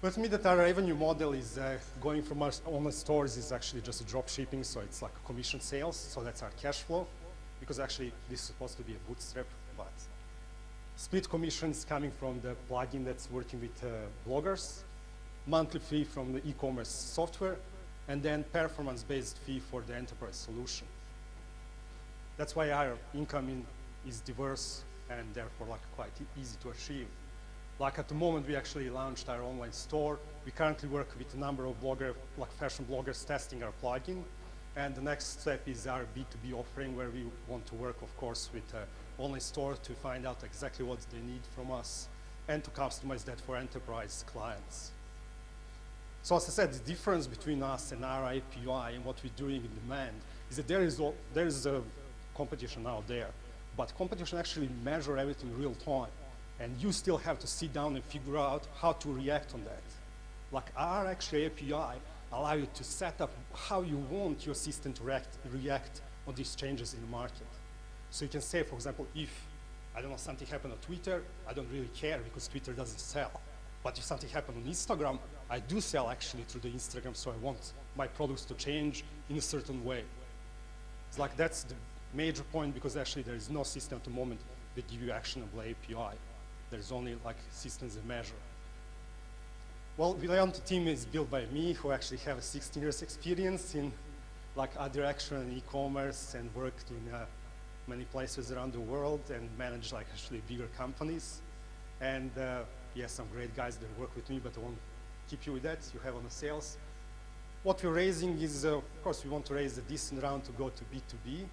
But me that our revenue model is going from our online stores is actually just drop shipping, so it's like a commission sales, so that's our cash flow, because actually this is supposed to be a bootstrap, but split commissions coming from the plugin that's working with bloggers, monthly fee from the e-commerce software, and then performance-based fee for the enterprise solution. That's why our income is diverse and therefore like quite easy to achieve. Like at the moment we actually launched our online store. We currently work with a number of fashion bloggers testing our plugin. And the next step is our B2B offering where we want to work of course with an online store to find out exactly what they need from us and to customize that for enterprise clients. So as I said, the difference between us and our API and what we're doing in demand is that there is a competition out there, but competition actually measure everything real time, and you still have to sit down and figure out how to react on that. Like our actual API allow you to set up how you want your system to react on these changes in the market. So you can say, for example, if, I don't know, something happened on Twitter, I don't really care because Twitter doesn't sell. But if something happened on Instagram, I do sell actually through the Instagram, so I want my products to change in a certain way. It's like that's the major point because actually there is no system at the moment that give you actionable API. There's only like systems that measure. Well, Bjelajac team is built by me, who actually have 16 years experience in like other action and e-commerce and worked in many places around the world and managed like actually bigger companies. And yes, some great guys that work with me, but I won't keep you with that. You have on the sales. What we're raising is, of course, we want to raise a decent round to go to B2B.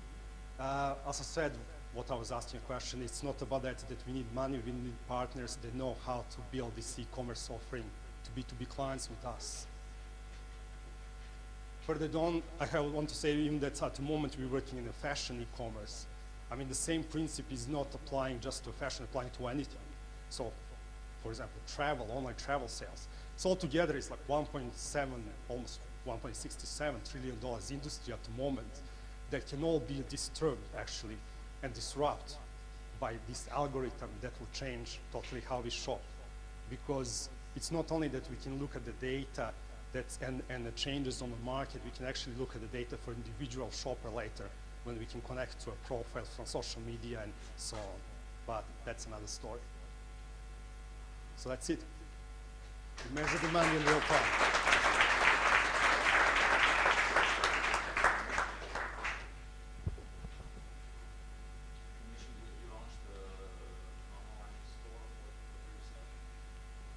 As I said, what I was asking a question, it's not about that we need money, we need partners that know how to build this e-commerce offering to B2B clients with us. Further on, I want to say even that at the moment we're working in a fashion e-commerce. I mean, the same principle is not applying just to fashion, applying to anything. So, for example, travel, online travel sales. So altogether it's like 1.7, almost $1.67 trillion industry at the moment that can all be disturbed actually and disrupt by this algorithm that will change totally how we shop. Because it's not only that we can look at the data and the changes on the market, we can actually look at the data for individual shopper later when we can connect to a profile from social media and so on. But that's another story. So that's it. We measure the money in real time.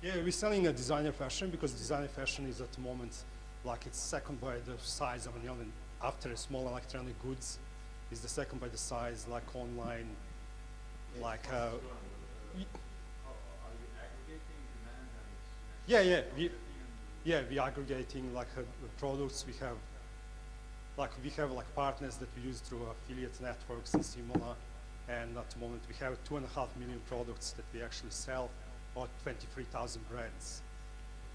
Yeah, we're selling a designer fashion because designer fashion is at the moment like it's second by the size of an oven after small electronic goods. Is the second by the size like online, like. Yeah, we're aggregating like the products. We have partners that we use through affiliate networks and similar. And at the moment we have 2.5 million products that we actually sell. About 23,000 brands.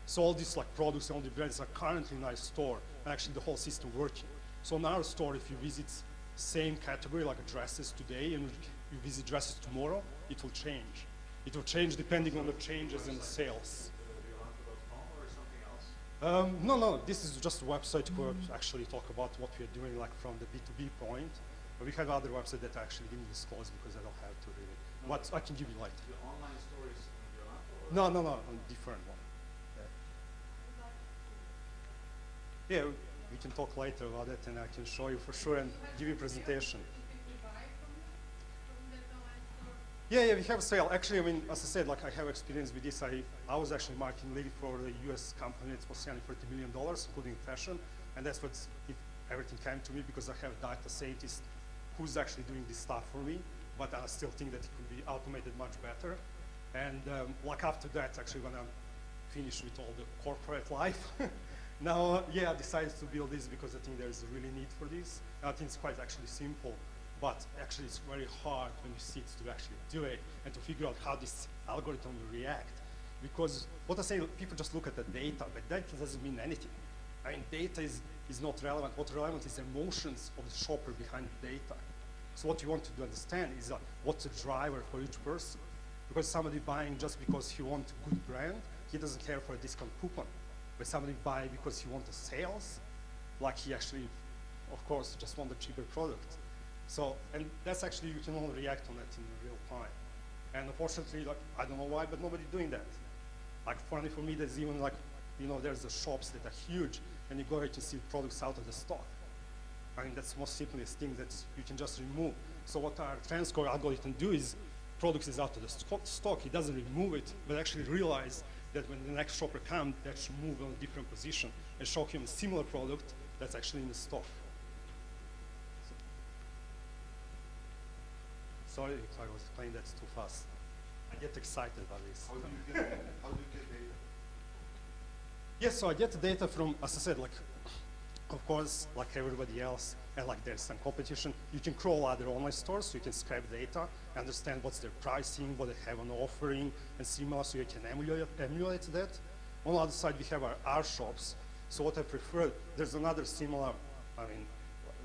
So all these like products and all the brands are currently in our store, and actually the whole system working. So in our store, if you visit same category like dresses today, and you visit dresses tomorrow, it will change. It will change depending on the changes in the sales. No, this is just a website where we actually talk about what we are doing like from the B2B point. But we have other websites that I actually didn't disclose because I don't have to really. But I can give you later. The online store is No, a different one. Yeah, we can talk later about it, and I can show you for sure and give you a presentation. Yeah, we have a sale. Actually, I mean, as I said, like I have experience with this. I was actually marketing lead for the US company. It was selling $40 million, including fashion, and that's what everything came to me because I have a data scientist who's actually doing this stuff for me. But I still think that it could be automated much better. And like after that, actually, when I'm finished with all the corporate life, now, I decided to build this because I think there's a really need for this. And I think it's quite actually simple, but actually it's very hard when you sit to actually do it and to figure out how this algorithm will react. Because what I say, people just look at the data, but data doesn't mean anything. I mean, data is not relevant. What's relevant is emotions of the shopper behind the data. So what you want to understand is what's the driver for each person. Because somebody buying just because he wants a good brand, he doesn't care for a discount coupon. But somebody buy because he wants a sales, like he actually, of course, just want a cheaper product. So, and that's actually, you can only react on that in real time. And unfortunately, like, I don't know why, but nobody's doing that. Like, funny for me, there's even like, there's the shops that are huge, and you go right to see products out of the stock. I mean, that's the most simplest thing that you can just remove. So what our transcore algorithm do is, products is out of the stock, it doesn't remove it, but actually realize that when the next shopper comes, that should move on a different position and show him a similar product that's actually in the stock. Sorry if I was explaining that too fast. I get excited about this. How do you get data? Yes, so I get the data from, as I said, like, of course, like everybody else, and like there's some competition, you can crawl other online stores, so you can scrape data, understand what's their pricing, what they have on offering, and similar, so you can emulate that. On the other side, we have our shops. So what I prefer, there's another similar, I mean,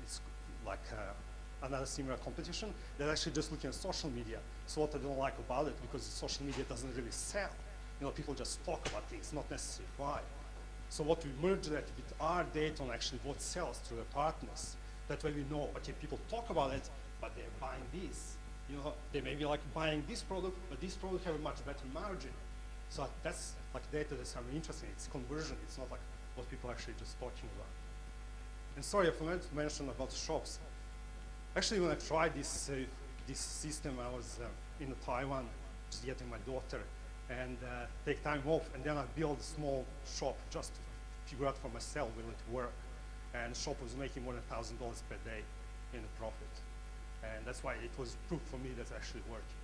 it's like another similar competition that actually just looking at social media. So what I don't like about it, because social media doesn't really sell. People just talk about things, not necessarily buy. So what we merge that with our data on actually what sells through the partners. That way we know, okay, people talk about it, but they're buying this. They may be like buying this product, but this product have a much better margin. So that's like data that's kind of interesting. It's conversion. It's not like what people are actually just talking about. And sorry, I forgot to mention about shops. Actually, when I tried this system, I was in Taiwan, just getting my daughter, and take time off, and then I build a small shop just to figure out for myself will it work. And the shop was making more than $1,000 per day in a profit. And that's why it was proof for me that's actually working.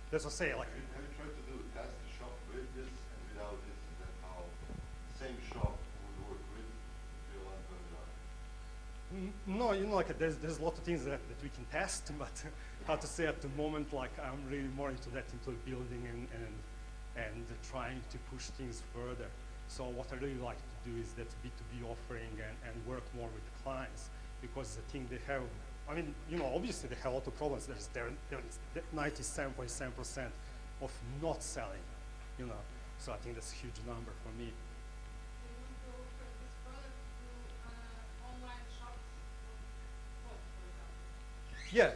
That's what I say, like. Have you tried to test the shop with this and without this, and then how the same shop would work with Bjelajac and without? No, you know, like there's a lot of things that we can test, but how to say at the moment, like I'm really more into that, into building and trying to push things further. So what I really like to do is that B2B offering and work more with the clients, because I think they have, I mean, you know, obviously they have a lot of problems. There's 97.7% of not selling, you know. So I think that's a huge number for me. Yeah.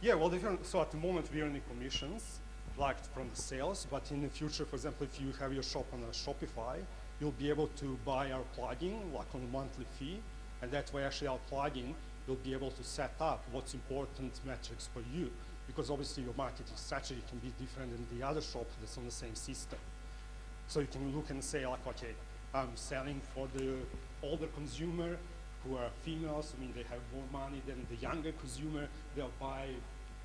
Yeah, well, so at the moment we earn commissions, like from the sales, but in the future, for example, if you have your shop on a Shopify, you'll be able to buy our plugin, like on a monthly fee, and that way actually our plugin, you'll be able to set up what's important metrics for you, because obviously your marketing strategy can be different than the other shop that's on the same system. So you can look and say like, okay, I'm selling for the older consumer who are females, I mean they have more money than the younger consumer, they'll buy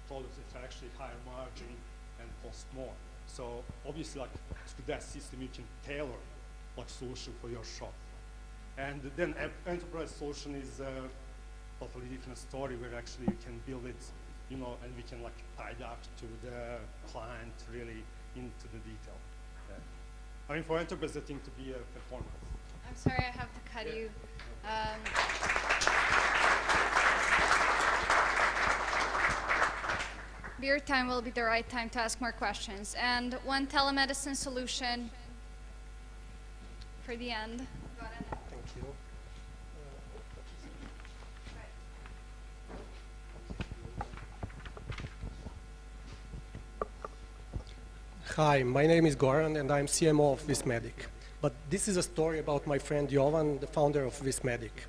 products that are actually higher margin and cost more. So obviously like through that system you can tailor like solution for your shop. And then enterprise solution is a totally different story where actually you can build it, you know, and we can like tie it up to the client really into the detail. Yeah. I mean for enterprise I think to be a performance. I'm sorry, I have to cut you. Beer time will be the right time to ask more questions. And one telemedicine solution for the end. Thank you. Hi, my name is Goran and I'm CMO of Vismedic. But this is a story about my friend Jovan, the founder of Vismedic.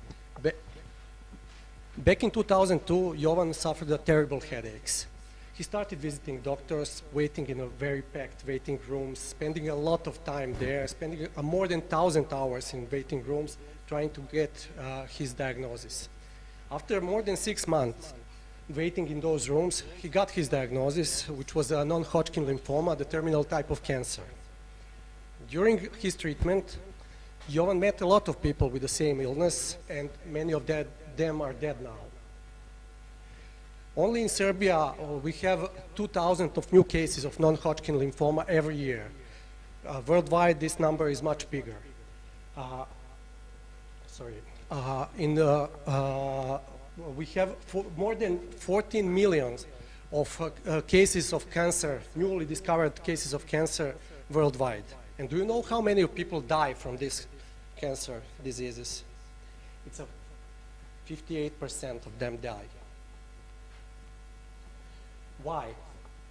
Back in 2002, Jovan suffered terrible headaches. He started visiting doctors, waiting in a very packed waiting rooms, spending a lot of time there, spending more than 1,000 hours in waiting rooms, trying to get his diagnosis. After more than 6 months waiting in those rooms, he got his diagnosis, which was a non-Hodgkin lymphoma, the terminal type of cancer. During his treatment, Jovan met a lot of people with the same illness, and many of them are dead now. Only in Serbia, we have 2,000 of new cases of non-Hodgkin lymphoma every year. Worldwide, this number is much bigger. We have more than 14 million of cases of cancer, newly discovered cases of cancer worldwide. And do you know how many people die from these cancer diseases? It's 58% of them die. Why?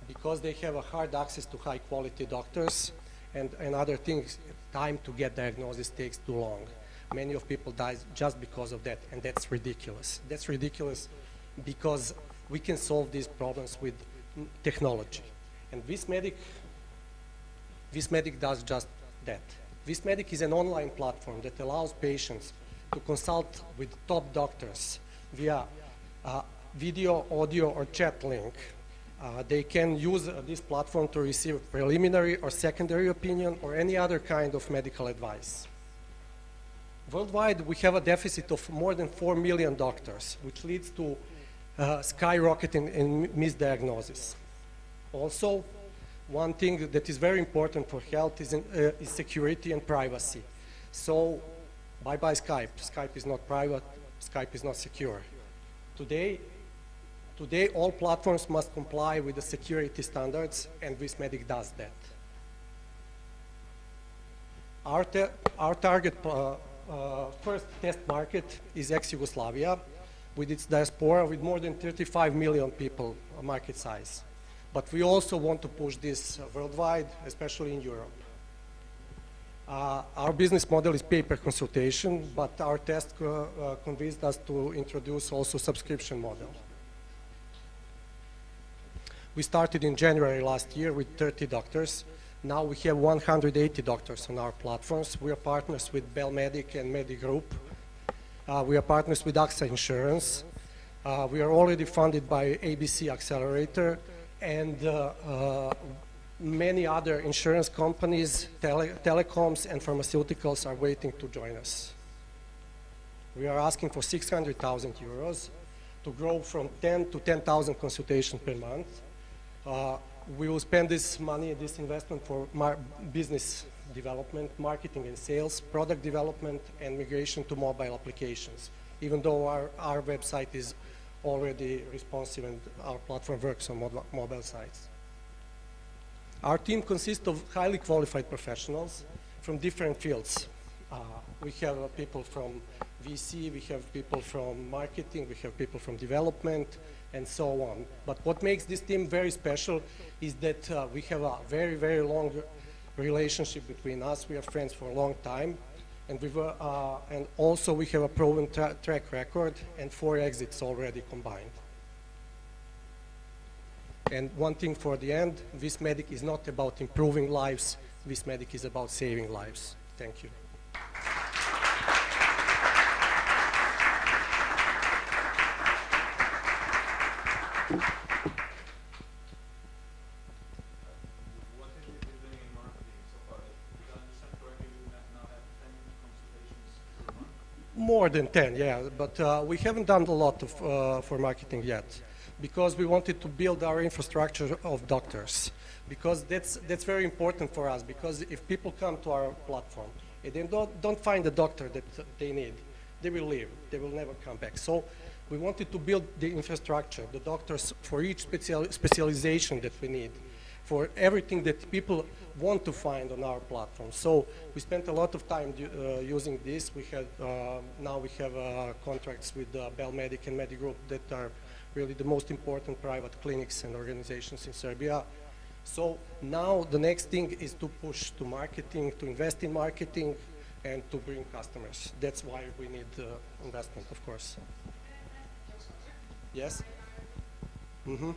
Because they have a hard access to high quality doctors and other things. Time to get diagnosis takes too long. Many of people die just because of that, and that's ridiculous. That's ridiculous because we can solve these problems with technology. And Vismedic does just that. Vismedic is an online platform that allows patients to consult with top doctors via video, audio, or chat link. They can use this platform to receive preliminary or secondary opinion or any other kind of medical advice. Worldwide, we have a deficit of more than 4 million doctors, which leads to skyrocketing in misdiagnosis. Also, one thing that is very important for health is security and privacy. So, bye-bye Skype. Skype is not private, Skype is not secure. Today, all platforms must comply with the security standards, and Vismedic does that. Our target first test market is ex-Yugoslavia, with its diaspora with more than 35 million people market size. But we also want to push this worldwide, especially in Europe. Our business model is pay-per-consultation, but our test convinced us to introduce also subscription model. We started in January last year with 30 doctors. Now we have 180 doctors on our platforms. We are partners with Belmedic and Medigroup. We are partners with AXA Insurance. We are already funded by ABC Accelerator, and many other insurance companies, telecoms and pharmaceuticals are waiting to join us. We are asking for 600,000 euros to grow from 10 to 10,000 consultations per month. We will spend this money, this investment for business development, marketing and sales, product development, and migration to mobile applications, even though our website is already responsive and our platform works on mobile sites. Our team consists of highly qualified professionals from different fields. We have people from VC, we have people from marketing, we have people from development, and so on. But what makes this team very special is that we have a very, very long relationship between us. We are friends for a long time, and also we have a proven track record and 4 exits already combined. And one thing for the end, Vismedic is not about improving lives, Vismedic is about saving lives. Thank you. More than 10, yeah, but we haven't done a lot for marketing yet, because we wanted to build our infrastructure of doctors, because that's very important for us, because if people come to our platform and they don't find the doctor that they need, they will leave, they will never come back. So we wanted to build the infrastructure, the doctors for each specialization that we need, for everything that people want to find on our platform. So we spent a lot of time using this. We had, now we have contracts with Belmedic and Medigroup that are really the most important private clinics and organizations in Serbia. So now the next thing is to push to marketing, to invest in marketing, and to bring customers. That's why we need investment, of course. Yes? Mm-hmm.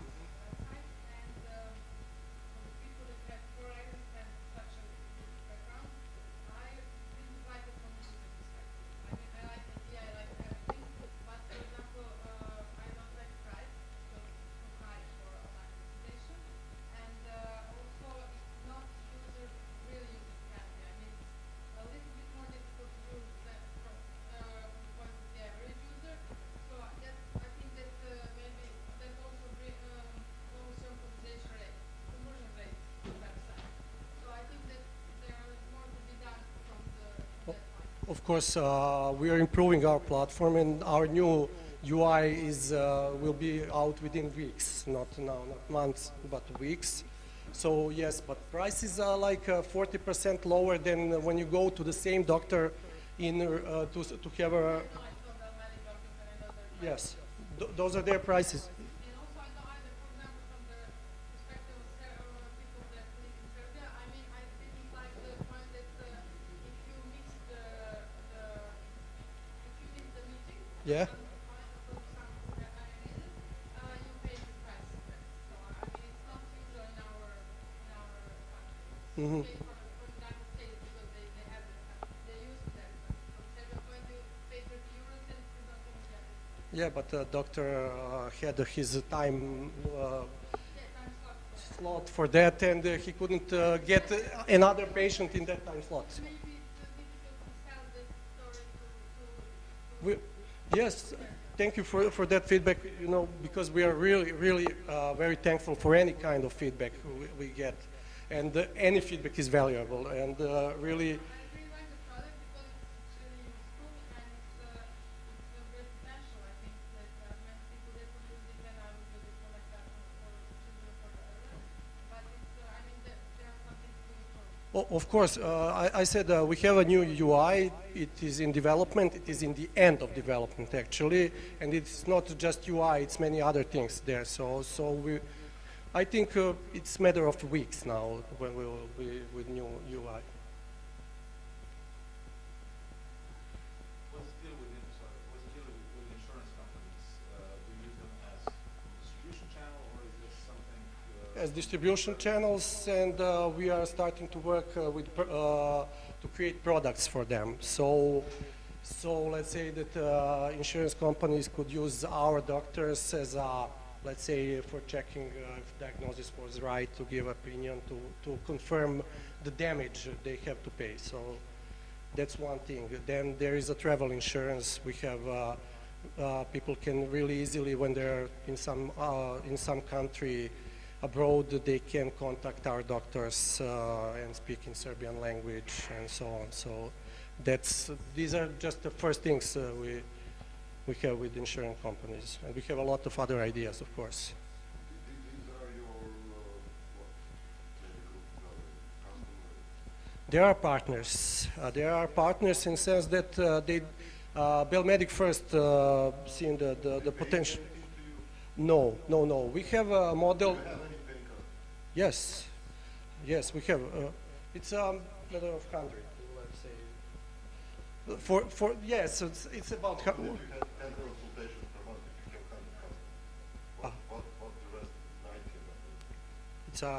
Of course, we are improving our platform, and our new UI will be out within weeks, not months, but weeks. So yes, but prices are like 40% lower than when you go to the same doctor to have a... Yes, those are their prices. Yeah. Mm-hmm. Yeah, but the doctor had his time slot for that, and he couldn't get another patient in that time slot. Yes, thank you for that feedback, you know, because we are really, really very thankful for any kind of feedback we get. And any feedback is valuable, and really... Of course, I said we have a new UI. It is in development. It is in the end of development, actually, and it's not just UI. It's many other things there. So I think it's a matter of weeks now when we will be with new UI. What's the deal with insurance companies? Do you use them as a distribution channel, or is this something as distribution channels, and we are starting to work to create products for them. So let's say that insurance companies could use our doctors as a, let's say, for checking if diagnosis was right, to give opinion, to confirm the damage they have to pay. So that's one thing. Then there is a travel insurance. We have people can really easily, when they're in some country abroad, they can contact our doctors and speak in Serbian language and so on. So these are just the first things we have with insurance companies, and we have a lot of other ideas, of course. There are partners. There are partners in the sense that Belmedic first seen the potential. No. We have a model. Yes, we have. It's a matter of country, let's say. Yes, it's about.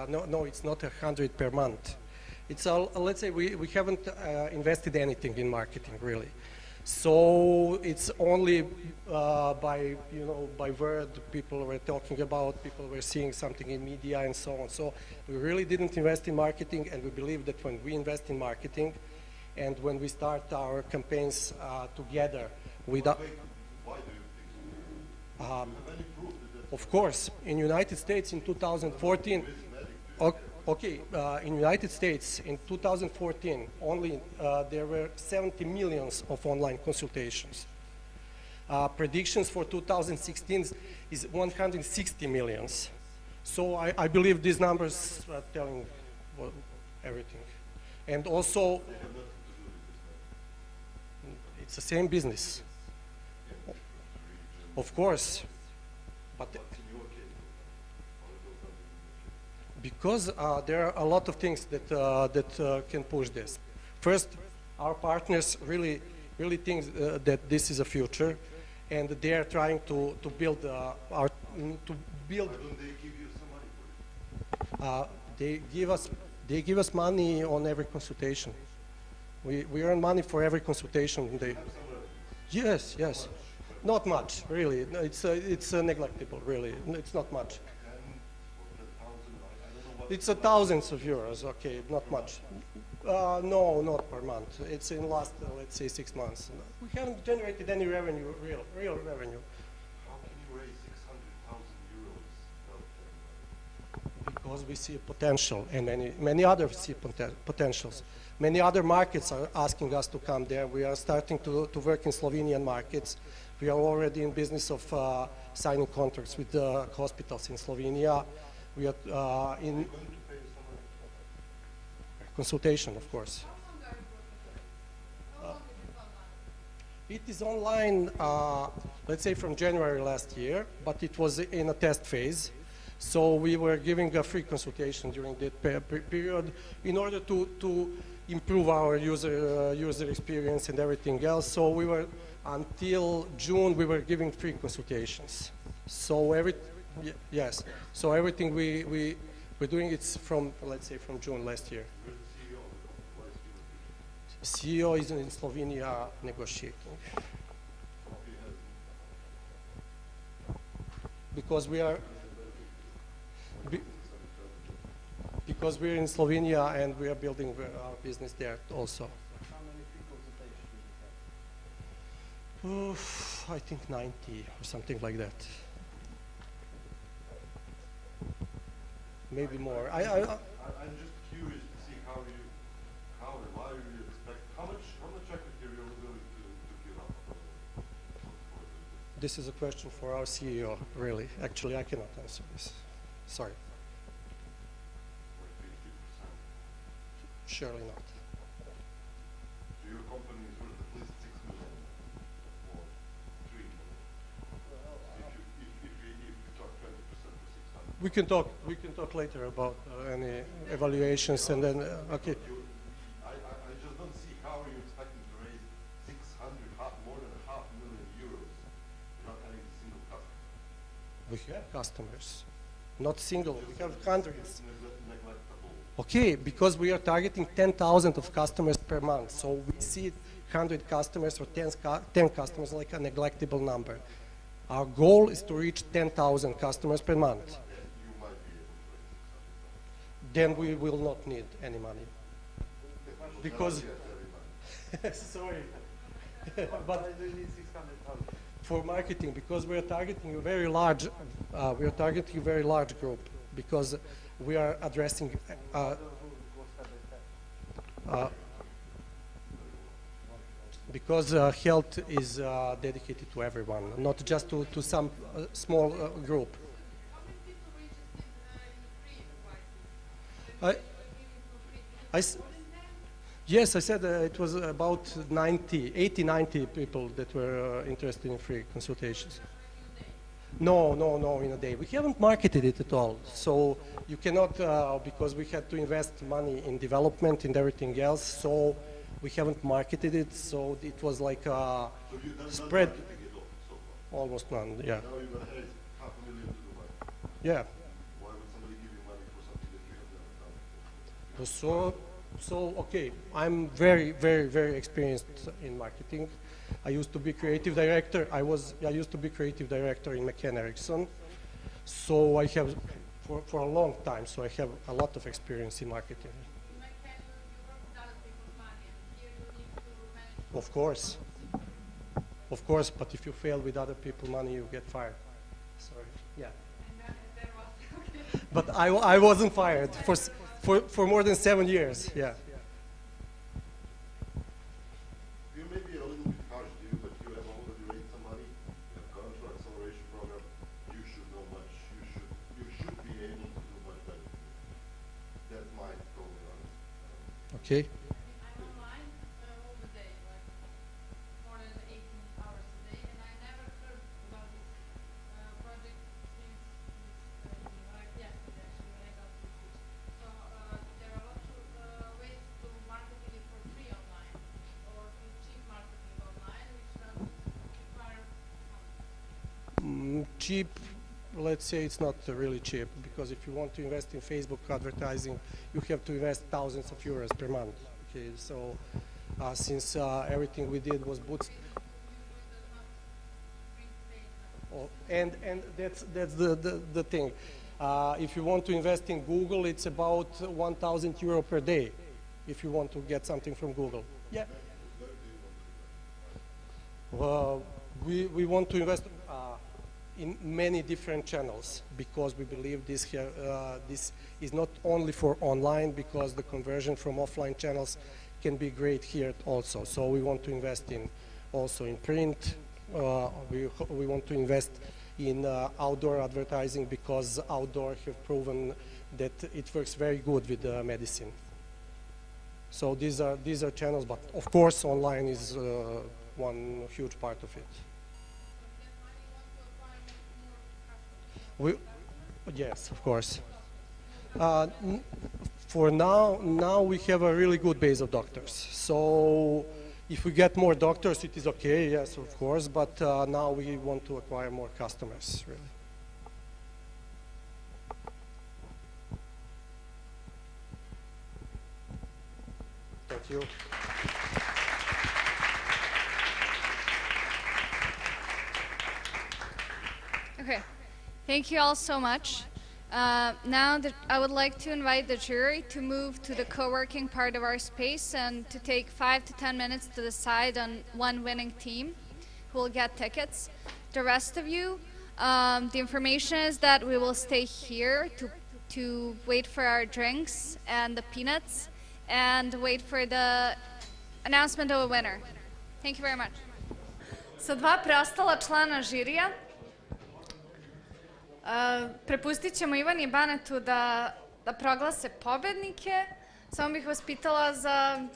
No, it's not 100 per month. It's let's say we haven't invested anything in marketing really. So it's only by word people were talking about, people were seeing something in media and so on. So we really didn't invest in marketing, and we believe that when we invest in marketing and when we start our campaigns together with of course, in United States in 2014, in United States in 2014, only there were 70 million of online consultations. Predictions for 2016 is 160 million. So I believe these numbers are telling everything. And also, it's the same business. Of course. But because there are a lot of things that can push this. First, our partners really think that this is a future, and they are trying to build Why don't they give you some money for it? They give us money on every consultation. We earn money for every consultation. Yes. Not much, really. It's neglectable, really. It's not much. It's thousands of euros, okay, not much. No, not per month. It's in last, let's say, 6 months. We haven't generated any revenue, real revenue. How can you raise 600,000 euros? Because we see a potential, and many others see potentials. Many other markets are asking us to come there. We are starting to work in Slovenian markets. We are already in business of signing contracts with the hospitals in Slovenia. We are in consultation, of course. It is online, let's say from January last year, but it was in a test phase. So we were giving a free consultation during that period in order to improve our user experience and everything else. So we were, until June, we were giving free consultations. So yes. So everything we're doing, it's from, let's say, from June last year. CEO is in Slovenia negotiating. Because we're in Slovenia and we are building our business there also. How many free consultations do you have? I think 90 or something like that. Maybe more. I'm just curious to see why you expect, how much equity are you willing to give up? This is a question for our CEO, really. Actually, I cannot answer this. Sorry. Surely not. So your company is worth at least 6 million or 3 million. If we talk 20% for 600. We can talk later about any evaluations and then okay. I just don't see how are you expecting to raise more than €500,000 without having a single customer. We have customers. not single. We have hundreds. Okay, because we are targeting 10,000 of customers per month, so we see 100 customers or 10 customers like a neglectable number. Our goal is to reach 10,000 customers per month. Then we will not need any money. Because, sorry, but for marketing, because we are targeting a very large, group, because we are addressing because health is dedicated to everyone, not just to some small group. Yes, I said it was about 80, 90 people that were interested in free consultations. No, in a day. We haven't marketed it at all. So you cannot, because we had to invest money in development and everything else, so we haven't marketed it, so it was like a spread. Almost none, yeah. Now you're going to have $500,000 to do what? Yeah. Why would somebody give you money for something that you have done? So okay, I'm very, very, very experienced in marketing. I used to be creative director. I used to be creative director in McCann Erickson. So I have, for a long time, so I have a lot of experience in marketing. Of course, but if you fail with other people's money, you get fired. Sorry, yeah. But I wasn't fired for more than 7 years, yeah. You may be a little bit harsh to you, but you have already raised some money, you have gone through acceleration program, you should know much, you should be able to do much better. That's my totally honest. Okay. Cheap, let's say it's not really cheap, because if you want to invest in Facebook advertising, you have to invest thousands of euros per month. Okay, so since everything we did was and that's the thing. If you want to invest in Google, it's about 1,000 euro per day. If you want to get something from Google, yeah. We want to invest in many different channels, because we believe this is not only for online, because the conversion from offline channels can be great here also. So we want to invest also in print. We want to invest in outdoor advertising, because outdoor have proven that it works very good with medicine. So these are channels, but of course online is one huge part of it. Yes, of course. For now we have a really good base of doctors. So if we get more doctors, it is okay, yes, of course, but now we want to acquire more customers, really. Thank you. Okay. Thank you all so much. Now I would like to invite the jury to move to the co-working part of our space and to take 5 to 10 minutes to decide on one winning team who will get tickets. The rest of you, the information is that we will stay here to wait for our drinks and the peanuts and wait for the announcement of a winner. Thank you very much. Sa dva preostala člana žirija, prepustit ćemo Ivan i Banetu da proglase pobednike. Samo bih vas pitala za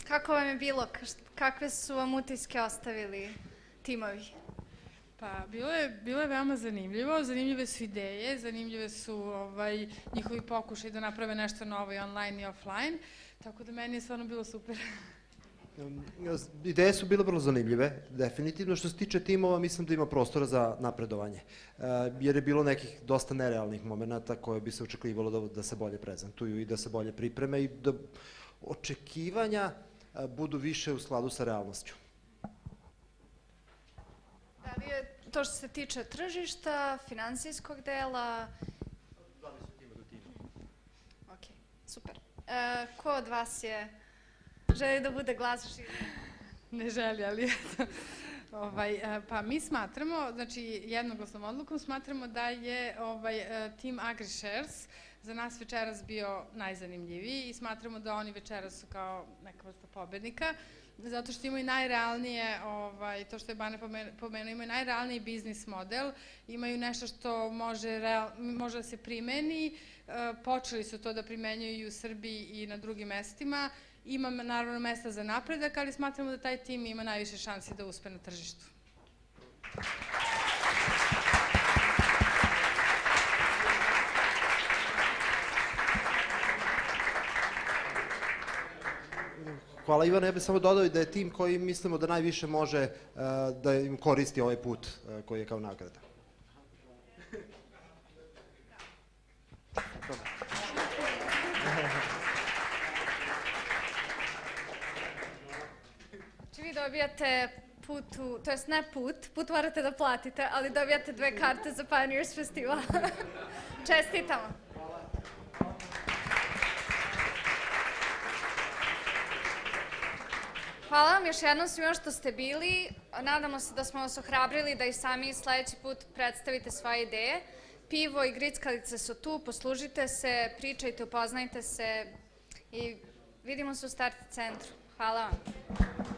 kako vam je bilo, kakve su vam utiske ostavili timovi? Pa bilo je veoma zanimljivo, zanimljive su ideje, zanimljive su njihovi pokušaj da naprave nešto novo i online i offline, tako da meni je stvarno bilo super. Ideje su bile vrlo zanimljive, definitivno. Što se tiče timova, mislim da ima prostora za napredovanje, jer je bilo nekih dosta nerealnih momenta koje bi se očekivalo da se bolje prezentuju i da se bolje pripreme i da očekivanja budu više u skladu sa realnošću. Da li je to što se tiče tržišta, finansijskog dela? Da li su tima do tima? Ok, super. Ko od vas želi da bude glas šire? Ne želi, ali pa mi smatramo, znači jednoglasnom odlukom smatramo da je tim AgriShares za nas večeras bio najzanimljiviji i smatramo da oni večeras su kao neka vrsta pobednika, zato što imaju najrealnije, to što je Bane pomenuo, imaju najrealniji biznis model, imaju nešto što može da se primeni, počeli su to da primenjuju i u Srbiji i na drugim mestima, ima naravno mesta za napredak, ali smatramo da taj tim ima najviše šansi da uspe na tržištu. Hvala Ivana, ja bih samo dodao da je tim koji mislimo da najviše može da im koristi ovaj put koji je kao nagrada. Vi dobijate to jest ne put morate da platite, ali dobijate 2 karte za Pioneers festival. Čestitamo. Hvala vam još jednom svima što ste bili. Nadamo se da smo vas ohrabrili da i sami sledeći put predstavite svoje ideje. Pivo i grickalice su tu, poslužite se, pričajte, upoznajte se i vidimo se u Startit centru. Hvala vam.